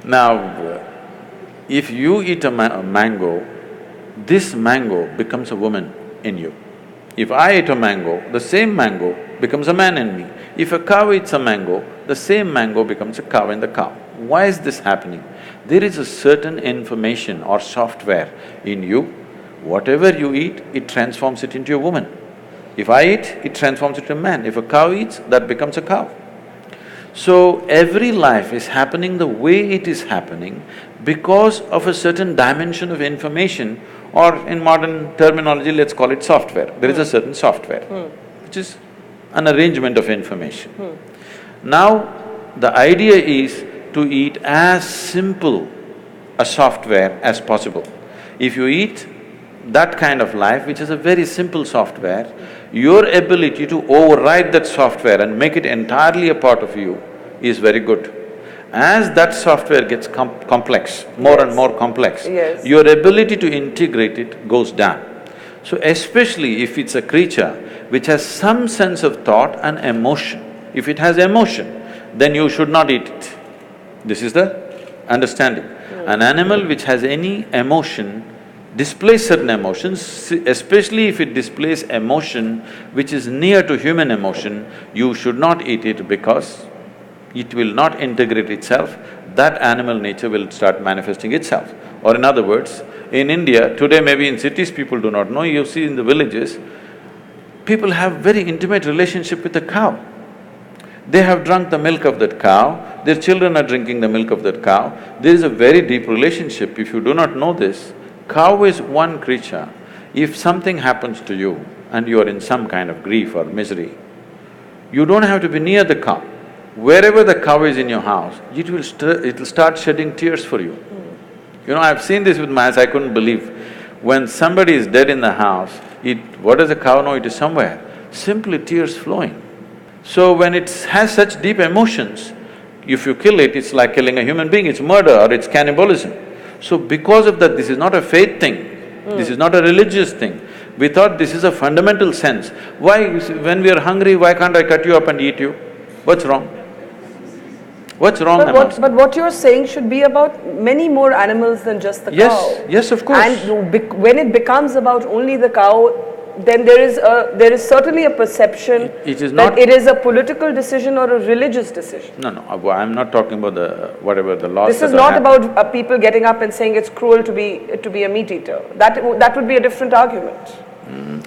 Speaker 2: Now, if you eat a mango, this mango becomes a woman in you. If I eat a mango, the same mango becomes a man in me. If a cow eats a mango, the same mango becomes a cow in the cow. Why is this happening? There is a certain information or software in you. Whatever you eat, it transforms it into a woman. If I eat, it transforms it into a man. If a cow eats, that becomes a cow. So, every life is happening the way it is happening because of a certain dimension of information, or in modern terminology, let's call it software. There is a certain software, which is an arrangement of information. Now, the idea is to eat as simple a software as possible. If you eat that kind of life, which is a very simple software, your ability to override that software and make it entirely a part of you is very good. As that software gets complex, more and more complex, your ability to integrate it goes down. So especially if it's a creature which has some sense of thought and emotion, if it has emotion, then you should not eat it. This is the understanding. An animal which has any emotion displays certain emotions, especially if it displays emotion which is near to human emotion, you should not eat it because it will not integrate itself, that animal nature will start manifesting itself. Or in other words, in India, today maybe in cities people do not know, you see in the villages, people have very intimate relationship with the cow. They have drunk the milk of that cow, their children are drinking the milk of that cow. There is a very deep relationship. If you do not know this, cow is one creature. If something happens to you and you are in some kind of grief or misery, you don't have to be near the cow. Wherever the cow is in your house, it'll start shedding tears for you. You know, I've seen this with my eyes, I couldn't believe. When somebody is dead in the house, what does the cow know? It is somewhere, simply tears flowing. So when it has such deep emotions, if you kill it, it's like killing a human being, it's murder or it's cannibalism. So because of that, this is not a faith thing, this is not a religious thing. We thought this is a fundamental sense. Why, when we are hungry, why can't I cut you up and eat you? What's wrong? What's wrong?
Speaker 1: But what you're saying should be about many more animals than just the cow.
Speaker 2: Yes, of course.
Speaker 1: And when it becomes about only the cow, then there is certainly a perception that it is a political decision or a religious decision.
Speaker 2: No, I'm not talking about whatever the laws.
Speaker 1: This is not about people getting up and saying it's cruel to be a meat eater. That would be a different argument.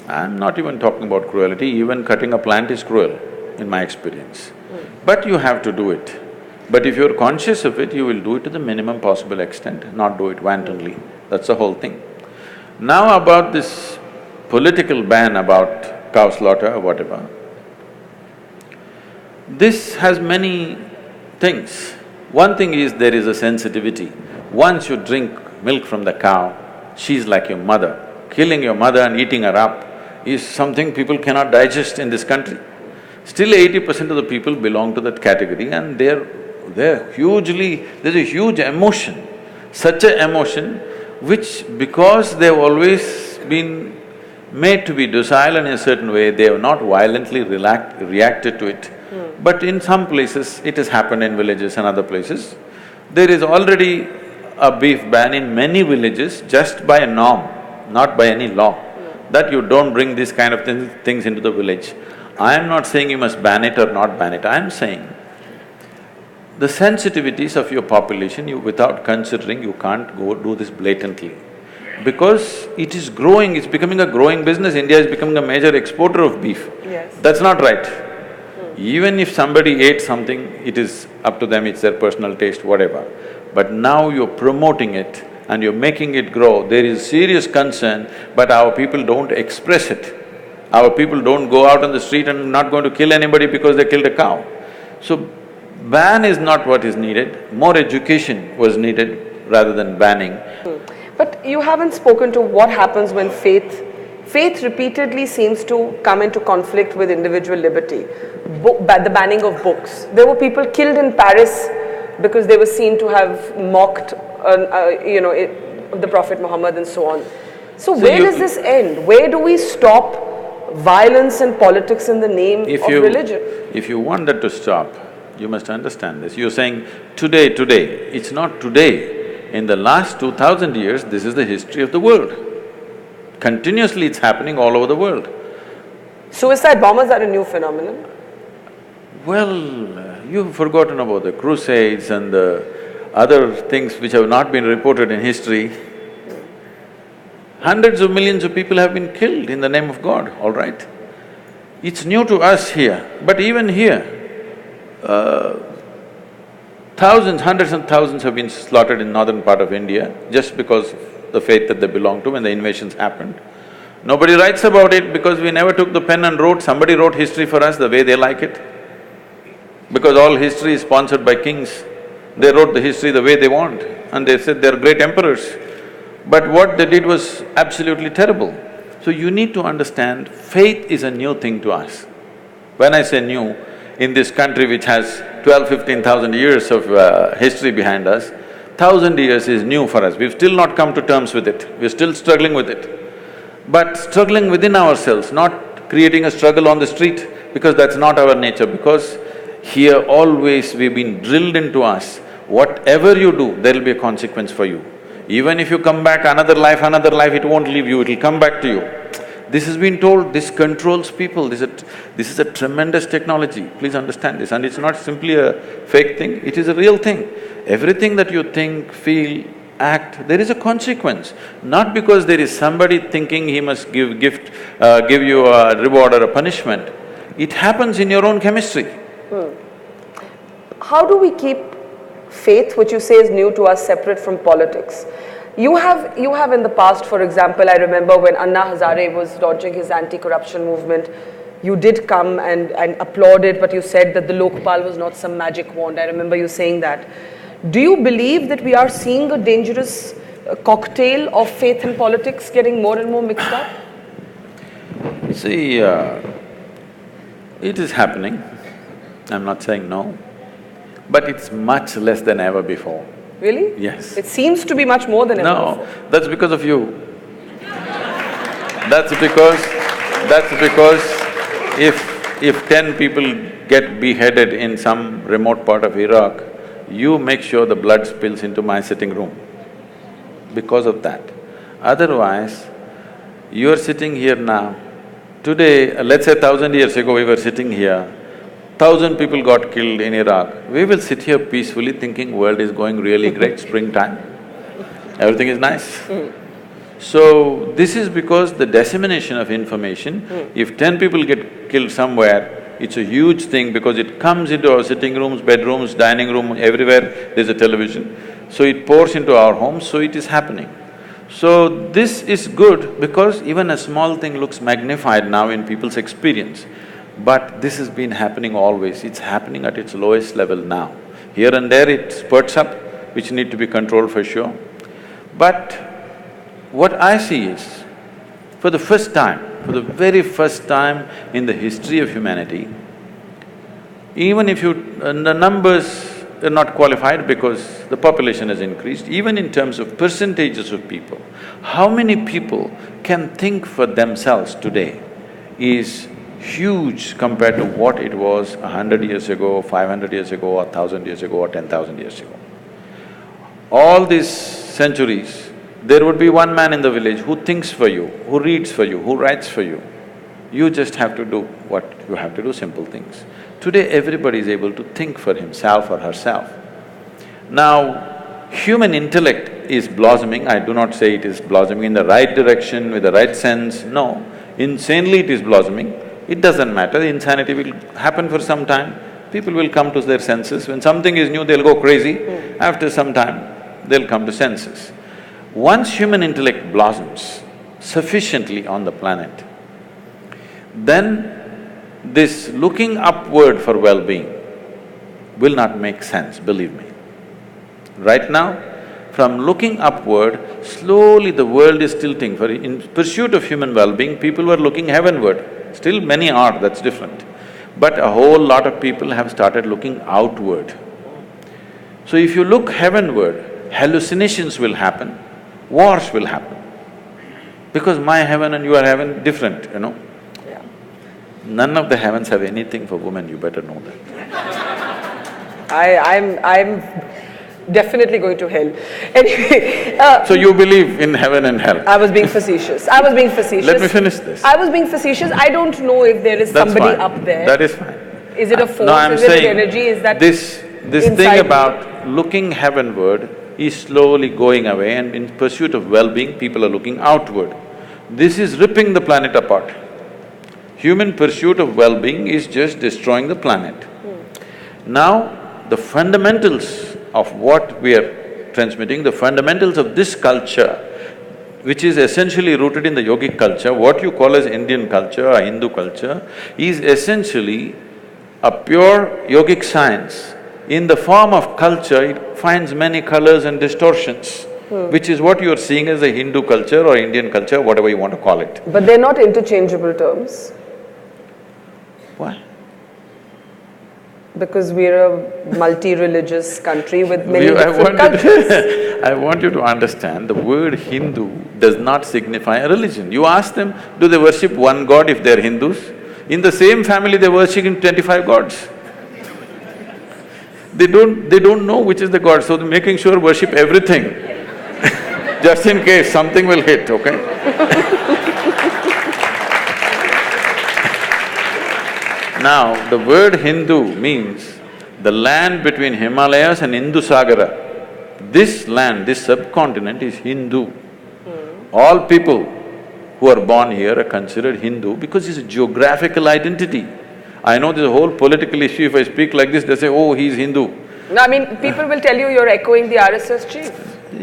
Speaker 2: I'm not even talking about cruelty. Even cutting a plant is cruel, in my experience. But you have to do it. But if you're conscious of it, you will do it to the minimum possible extent, not do it wantonly. That's the whole thing. Now about this political ban about cow slaughter or whatever, this has many things. One thing is there is a sensitivity. Once you drink milk from the cow, she's like your mother. Killing your mother and eating her up is something people cannot digest in this country. Still 80% of the people belong to that category and they're hugely… there's a huge emotion, such an emotion which because they've always been made to be docile in a certain way, they have not violently reacted to it. But in some places, it has happened in villages and other places. There is already a beef ban in many villages just by a norm, not by any law, that you don't bring these kind of things into the village. I am not saying you must ban it or not ban it, I am saying the sensitivities of your population, without considering, you can't go do this blatantly. Because it is growing, it's becoming a growing business, India is becoming a major exporter of beef.
Speaker 1: Yes.
Speaker 2: That's not right. Even if somebody ate something, it is up to them, it's their personal taste, whatever. But now you're promoting it and you're making it grow, there is serious concern, but our people don't express it. Our people don't go out on the street and not going to kill anybody because they killed a cow. So, ban is not what is needed, more education was needed rather than banning.
Speaker 1: But you haven't spoken to what happens when faith repeatedly seems to come into conflict with individual liberty. The banning of books. There were people killed in Paris because they were seen to have mocked, the Prophet Muhammad and so on. So where does this end? Where do we stop violence and politics in the name of religion?
Speaker 2: If you want that to stop, you must understand this. You're saying today, it's not today. In the last 2000 years, this is the history of the world. Continuously it's happening all over the world.
Speaker 1: Suicide bombers are a new phenomenon?
Speaker 2: Well, you've forgotten about the crusades and the other things which have not been reported in history. Hundreds of millions of people have been killed in the name of God, all right? It's new to us here, but even here, thousands, hundreds and thousands have been slaughtered in northern part of India just because of the faith that they belong to when the invasions happened. Nobody writes about it because we never took the pen and wrote, somebody wrote history for us the way they like it. Because all history is sponsored by kings, they wrote the history the way they want and they said they're great emperors. But what they did was absolutely terrible. So you need to understand, faith is a new thing to us. When I say new, in this country which has 15,000 years of history behind us, 1,000 years is new for us. We've still not come to terms with it, we're still struggling with it. But struggling within ourselves, not creating a struggle on the street, because that's not our nature, because here always we've been drilled into us, whatever you do, there'll be a consequence for you. Even if you come back another life, it won't leave you, it'll come back to you. This has been told, this controls people, this is a tremendous technology, please understand this. And it's not simply a fake thing, it is a real thing. Everything that you think, feel, act, there is a consequence. Not because there is somebody thinking he must give you a reward or a punishment. It happens in your own chemistry.
Speaker 1: How do we keep faith, which you say is new to us, separate from politics? You have in the past, for example, I remember when Anna Hazare was launching his anti-corruption movement, you did come and applaud it, but you said that the Lokpal was not some magic wand. I remember you saying that. Do you believe that we are seeing a dangerous cocktail of faith and politics getting more and more mixed up?
Speaker 2: See, it is happening, I'm not saying no, but it's much less than ever before.
Speaker 1: Really?
Speaker 2: Yes.
Speaker 1: It seems to be much more than ever before.
Speaker 2: No, that's because of you. That's because if 10 people get beheaded in some remote part of Iraq, you make sure the blood spills into my sitting room because of that. Otherwise, you're sitting here now. Today, let's say 1,000 years ago we were sitting here, 1,000 people got killed in Iraq. We will sit here peacefully thinking world is going really great, springtime, everything is nice. So, this is because the dissemination of information, if 10 people get killed somewhere, it's a huge thing because it comes into our sitting rooms, bedrooms, dining room, everywhere there's a television. So it pours into our homes, so it is happening. So this is good because even a small thing looks magnified now in people's experience. But this has been happening always, it's happening at its lowest level now. Here and there it spurts up, which need to be controlled for sure. But what I see is, for the very first time in the history of humanity, even if the numbers are not qualified because the population has increased, even in terms of percentages of people, how many people can think for themselves today is huge compared to what it was 100 years ago, 500 years ago, 1,000 years ago, or 10,000 years ago. All these centuries, there would be one man in the village who thinks for you, who reads for you, who writes for you. You just have to do what you have to do, simple things. Today, everybody is able to think for himself or herself. Now, human intellect is blossoming. I do not say it is blossoming in the right direction, with the right sense, no. Insanely it is blossoming. It doesn't matter, insanity will happen for some time. People will come to their senses. When something is new, they'll go crazy. After some time, they'll come to senses. Once human intellect blossoms sufficiently on the planet, then this looking upward for well-being will not make sense, believe me. Right now, from looking upward, slowly the world is tilting. In pursuit of human well-being, people were looking heavenward. Still many are, that's different. But a whole lot of people have started looking outward. So if you look heavenward, hallucinations will happen, wars will happen. Because my heaven and your heaven different, you know.
Speaker 1: Yeah.
Speaker 2: None of the heavens have anything for women, you better know that.
Speaker 1: I'm definitely going to hell. Anyway…
Speaker 2: So you believe in heaven and hell?
Speaker 1: I was being facetious. I was being facetious.
Speaker 2: Let me finish this.
Speaker 1: I was being facetious. I don't know if there is
Speaker 2: That's
Speaker 1: somebody
Speaker 2: fine.
Speaker 1: up there.
Speaker 2: That is fine.
Speaker 1: Is it a force?
Speaker 2: No, I'm
Speaker 1: is
Speaker 2: saying
Speaker 1: it an energy? Is that
Speaker 2: this thing about looking heavenward is slowly going away, and in pursuit of well-being, people are looking outward. This is ripping the planet apart. Human pursuit of well-being is just destroying the planet. Now, the fundamentals of what we are transmitting, the fundamentals of this culture, which is essentially rooted in the yogic culture, what you call as Indian culture or Hindu culture, is essentially a pure yogic science. In the form of culture, it finds many colors and distortions, which is what you are seeing as a Hindu culture or Indian culture, whatever you want to call it.
Speaker 1: But they're not interchangeable terms.
Speaker 2: Why?
Speaker 1: Because we're a multi-religious country with many different cultures.
Speaker 2: I want you to understand, the word Hindu does not signify a religion. You ask them, do they worship one god if they're Hindus? In the same family, they're worshipping 25 gods. They don't know which is the god, so they're making sure worship everything just in case something will hit, okay? Now, the word Hindu means the land between Himalayas and Indusagara. This land, this subcontinent is Hindu. All people who are born here are considered Hindu because it's a geographical identity. I know there's a whole political issue, if I speak like this, they say, oh, he's Hindu.
Speaker 1: No, I mean, people will tell you you're echoing the RSS chief.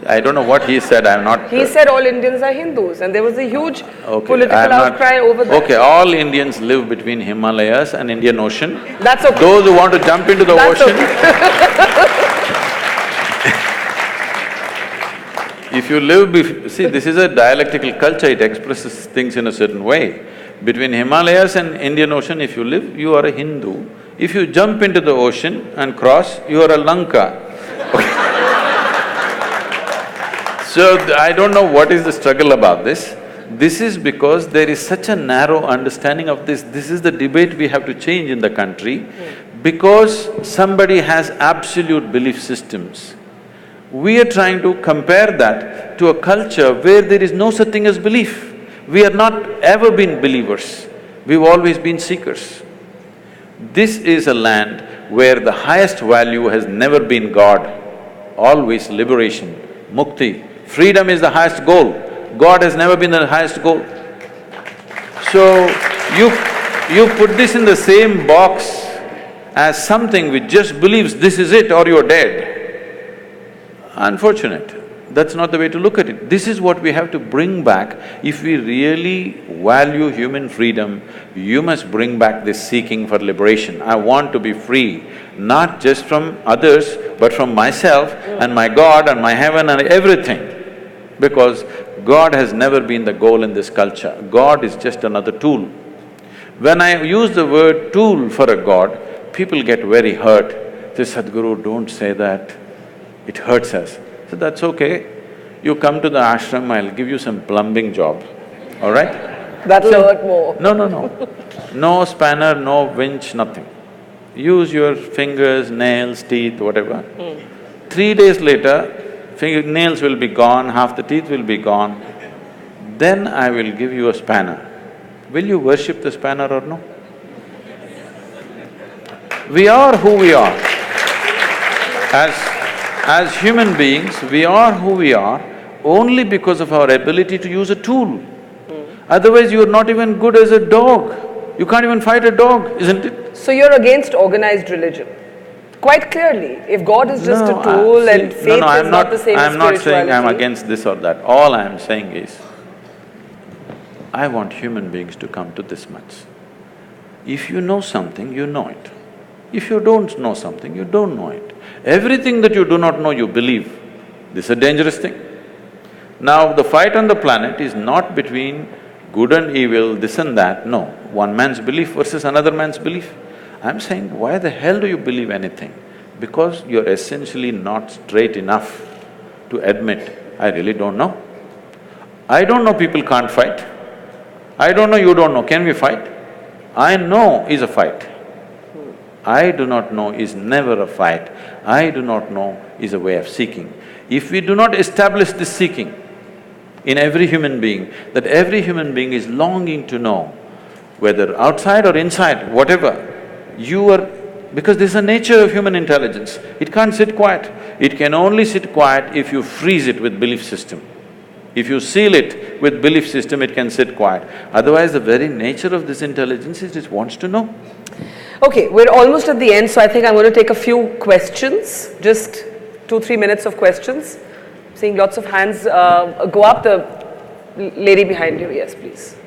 Speaker 2: I don't know what he said, I'm not…
Speaker 1: He said all Indians are Hindus, and there was a huge political outcry over that.
Speaker 2: Okay, all Indians live between Himalayas and Indian Ocean.
Speaker 1: That's okay.
Speaker 2: Those who want to jump into the ocean… If you live… see, this is a dialectical culture, it expresses things in a certain way. Between Himalayas and Indian Ocean, if you live, you are a Hindu. If you jump into the ocean and cross, you are a Lanka. So, I don't know what is the struggle about this. This is because there is such a narrow understanding of this. This is the debate we have to change in the country. Because somebody has absolute belief systems, we are trying to compare that to a culture where there is no such thing as belief. We have not ever been believers, we've always been seekers. This is a land where the highest value has never been God, always liberation, mukti. Freedom is the highest goal, God has never been the highest goal. So, you put this in the same box as something which just believes this is it or you're dead. Unfortunate. That's not the way to look at it. This is what we have to bring back. If we really value human freedom, you must bring back this seeking for liberation. I want to be free. not just from others, but from myself and my God and my heaven and everything. Because God has never been the goal in this culture. God is just another tool. When I use the word tool for a God, people get very hurt. They say, Sadhguru, don't say that, it hurts us. So that's okay. You come to the ashram, I'll give you some plumbing job, all right?
Speaker 1: That'll hurt more.
Speaker 2: No. No spanner, no winch, nothing. Use your fingers, nails, teeth, whatever. 3 days later, nails will be gone, half the teeth will be gone. Then I will give you a spanner. Will you worship the spanner or no? We are who we are. As human beings, we are who we are only because of our ability to use a tool. Otherwise, you are not even good as a dog. You can't even fight a dog, isn't it?
Speaker 1: So you're against organized religion? Quite clearly, if God is just a tool and faith is not the same as spirituality.
Speaker 2: I'm not saying I'm against this or that. All I'm saying is, I want human beings to come to this much. If you know something, you know it. If you don't know something, you don't know it. Everything that you do not know, you believe. This is a dangerous thing. Now, the fight on the planet is not between good and evil, this and that, no. One man's belief versus another man's belief. I'm saying, why the hell do you believe anything? Because you're essentially not straight enough to admit, I really don't know. I don't know people can't fight. I don't know, you don't know, can we fight? I know is a fight. I do not know is never a fight. I do not know is a way of seeking. If we do not establish this seeking in every human being, that every human being is longing to know, whether outside or inside, whatever, you are… because this is the nature of human intelligence, it can't sit quiet. It can only sit quiet if you freeze it with belief system. If you seal it with belief system, it can sit quiet. Otherwise, the very nature of this intelligence is it wants to know.
Speaker 1: Okay, we're almost at the end, so I think I'm going to take a few questions, just 2-3 minutes of questions. Seeing lots of hands go up. The lady behind you, yes, please.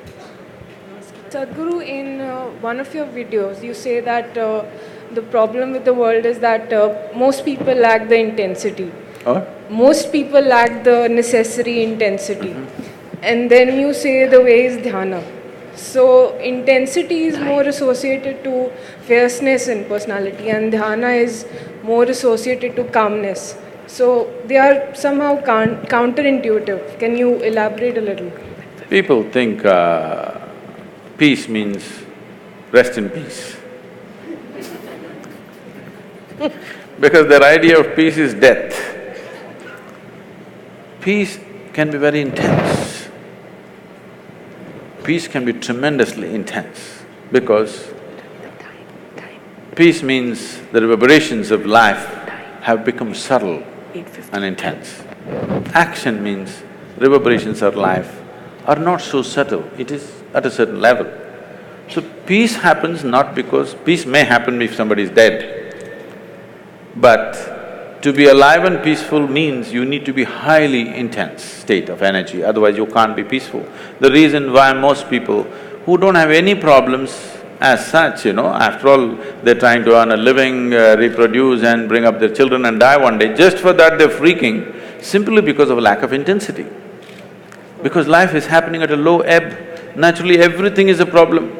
Speaker 3: Sadhguru, in one of your videos, you say that the problem with the world is that most people lack the intensity. Most people lack the necessary intensity. And then you say the way is dhyana. So intensity is more associated to fierceness in personality and dhyana is more associated to calmness. So they are somehow counterintuitive. Can you elaborate a little?
Speaker 2: People think peace means rest in peace. Because their idea of peace is death. Peace can be very intense. Peace can be tremendously intense because peace means the reverberations of life have become subtle and intense. Action means reverberations of life are not so subtle, it is at a certain level. So peace happens not because… peace may happen if somebody is dead, but to be alive and peaceful means you need to be highly intense state of energy, otherwise you can't be peaceful. The reason why most people who don't have any problems as such, after all, they're trying to earn a living, reproduce and bring up their children and die one day, just for that they're freaking, simply because of a lack of intensity. Because life is happening at a low ebb, naturally everything is a problem.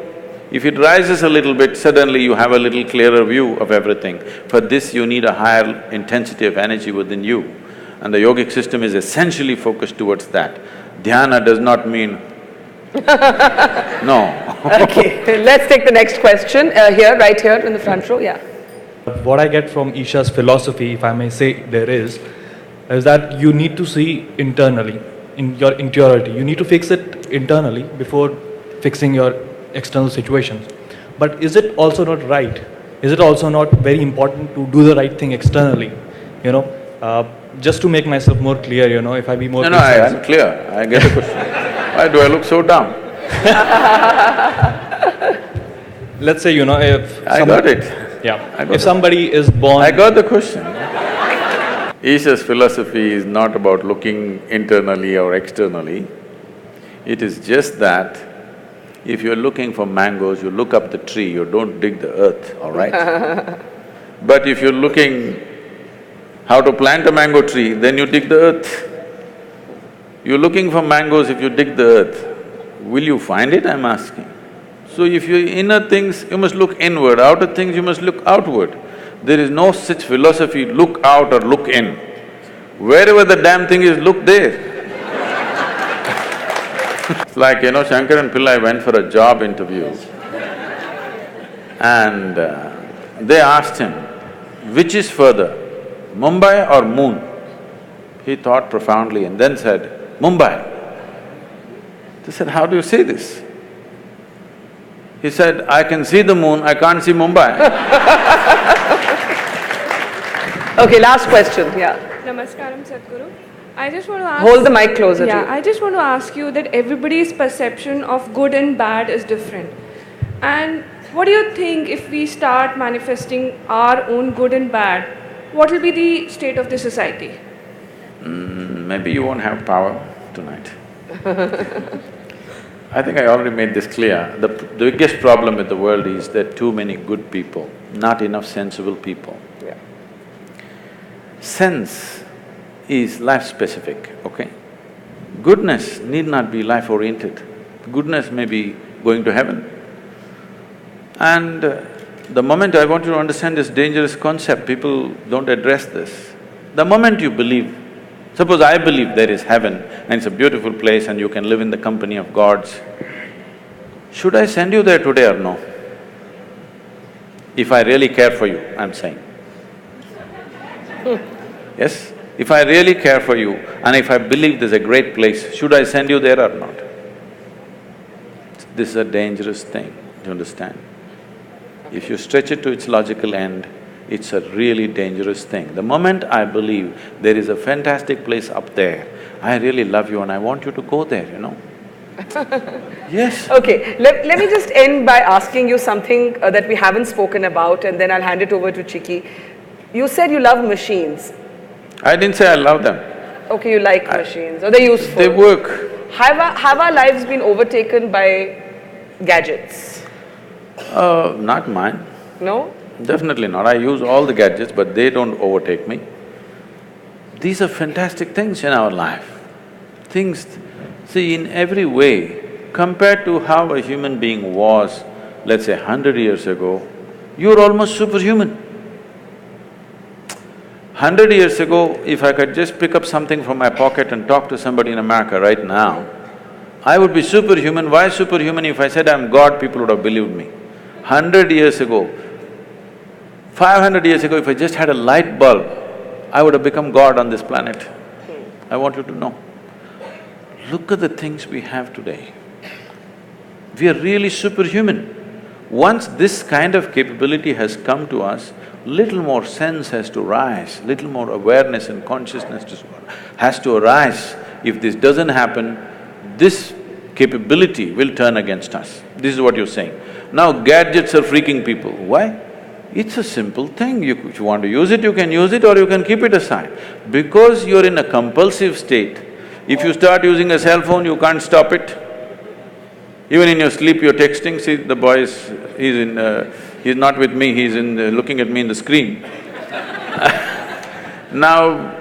Speaker 2: If it rises a little bit, suddenly you have a little clearer view of everything. For this, you need a higher intensity of energy within you. And the yogic system is essentially focused towards that. Dhyana does not mean… no.
Speaker 1: Okay, let's take the next question. Right here in the front row, yeah.
Speaker 4: What I get from Isha's philosophy, if I may say there is that you need to see internally, in your interiority. You need to fix it internally before fixing your external situations. But is it also not right? Is it also not very important to do the right thing externally? Just to make myself more clear, if I be more precise.
Speaker 2: I'm clear, I get the question. Why do I look so dumb?
Speaker 4: Let's say, if…
Speaker 2: I got it.
Speaker 4: Yeah, if somebody is born…
Speaker 2: I got the question. Isha's philosophy is not about looking internally or externally. It is just that if you're looking for mangoes, you look up the tree, you don't dig the earth, all right? But if you're looking how to plant a mango tree, then you dig the earth. You're looking for mangoes, if you dig the earth, will you find it, I'm asking? So if you're inner things, you must look inward, outer things, you must look outward. There is no such philosophy, look out or look in. Wherever the damn thing is, look there. It's like, Shankaran Pillai went for a job interview and they asked him, which is further, Mumbai or moon? He thought profoundly and then said, Mumbai. They said, how do you say this? He said, I can see the moon, I can't see Mumbai.
Speaker 1: Okay, last question, yeah.
Speaker 3: Namaskaram, Sadhguru. I just want to ask…
Speaker 1: Hold the mic closer to you.
Speaker 3: I just want to ask you that everybody's perception of good and bad is different. And what do you think if we start manifesting our own good and bad, what will be the state of the society?
Speaker 2: Maybe you won't have power tonight. I think I already made this clear. The biggest problem with the world is there are too many good people, not enough sensible people.
Speaker 1: Yeah.
Speaker 2: Sense is life-specific, okay? Goodness need not be life-oriented. Goodness may be going to heaven. And the moment I want you to understand this dangerous concept, people don't address this. The moment you believe, suppose I believe there is heaven and it's a beautiful place and you can live in the company of gods, should I send you there today or no? If I really care for you, I'm saying. Yes? If I really care for you and if I believe there's a great place, should I send you there or not? This is a dangerous thing, do you understand? If you stretch it to its logical end, it's a really dangerous thing. The moment I believe there is a fantastic place up there, I really love you and I want you to go there, Yes.
Speaker 1: Okay, let me just end by asking you something that we haven't spoken about and then I'll hand it over to Chiki. You said you love machines.
Speaker 2: I didn't say I love them.
Speaker 1: Okay, you like machines, or they're useful.
Speaker 2: They work.
Speaker 1: Have our lives been overtaken by gadgets?
Speaker 2: Not mine.
Speaker 1: No?
Speaker 2: Definitely not. I use all the gadgets, but they don't overtake me. These are fantastic things in our life. Things… See, in every way, compared to how a human being was, let's say 100 years ago, you're almost superhuman. 100 years ago, if I could just pick up something from my pocket and talk to somebody in America right now, I would be superhuman. Why superhuman? If I said I'm God, people would have believed me. 100 years ago, 500 years ago, if I just had a light bulb, I would have become God on this planet. I want you to know. Look at the things we have today. We are really superhuman. Once this kind of capability has come to us, little more sense has to rise, little more awareness and consciousness has to arise. If this doesn't happen, this capability will turn against us. This is what you're saying. Now gadgets are freaking people. Why? It's a simple thing. If you want to use it, you can use it or you can keep it aside. Because you're in a compulsive state, if you start using a cell phone, you can't stop it. Even in your sleep, you're texting. See, the boy he's not with me, he's looking at me in the screen. Now,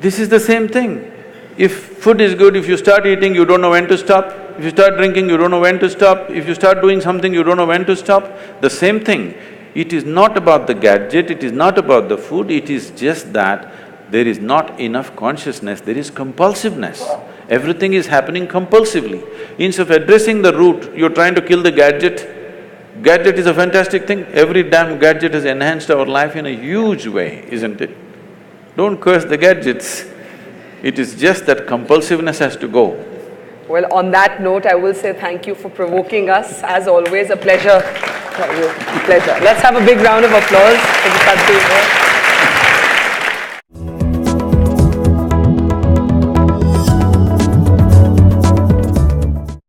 Speaker 2: this is the same thing. If food is good, if you start eating, you don't know when to stop. If you start drinking, you don't know when to stop. If you start doing something, you don't know when to stop. The same thing. It is not about the gadget, it is not about the food, it is just that there is not enough consciousness, there is compulsiveness. Everything is happening compulsively. Instead of addressing the root, you're trying to kill the gadget. Gadget is a fantastic thing. Every damn gadget has enhanced our life in a huge way, isn't it? Don't curse the gadgets. It is just that compulsiveness has to go.
Speaker 1: Well, on that note, I will say thank you for provoking us. As always, a pleasure. Pleasure. Let's have a big round of applause for the Sadhguru.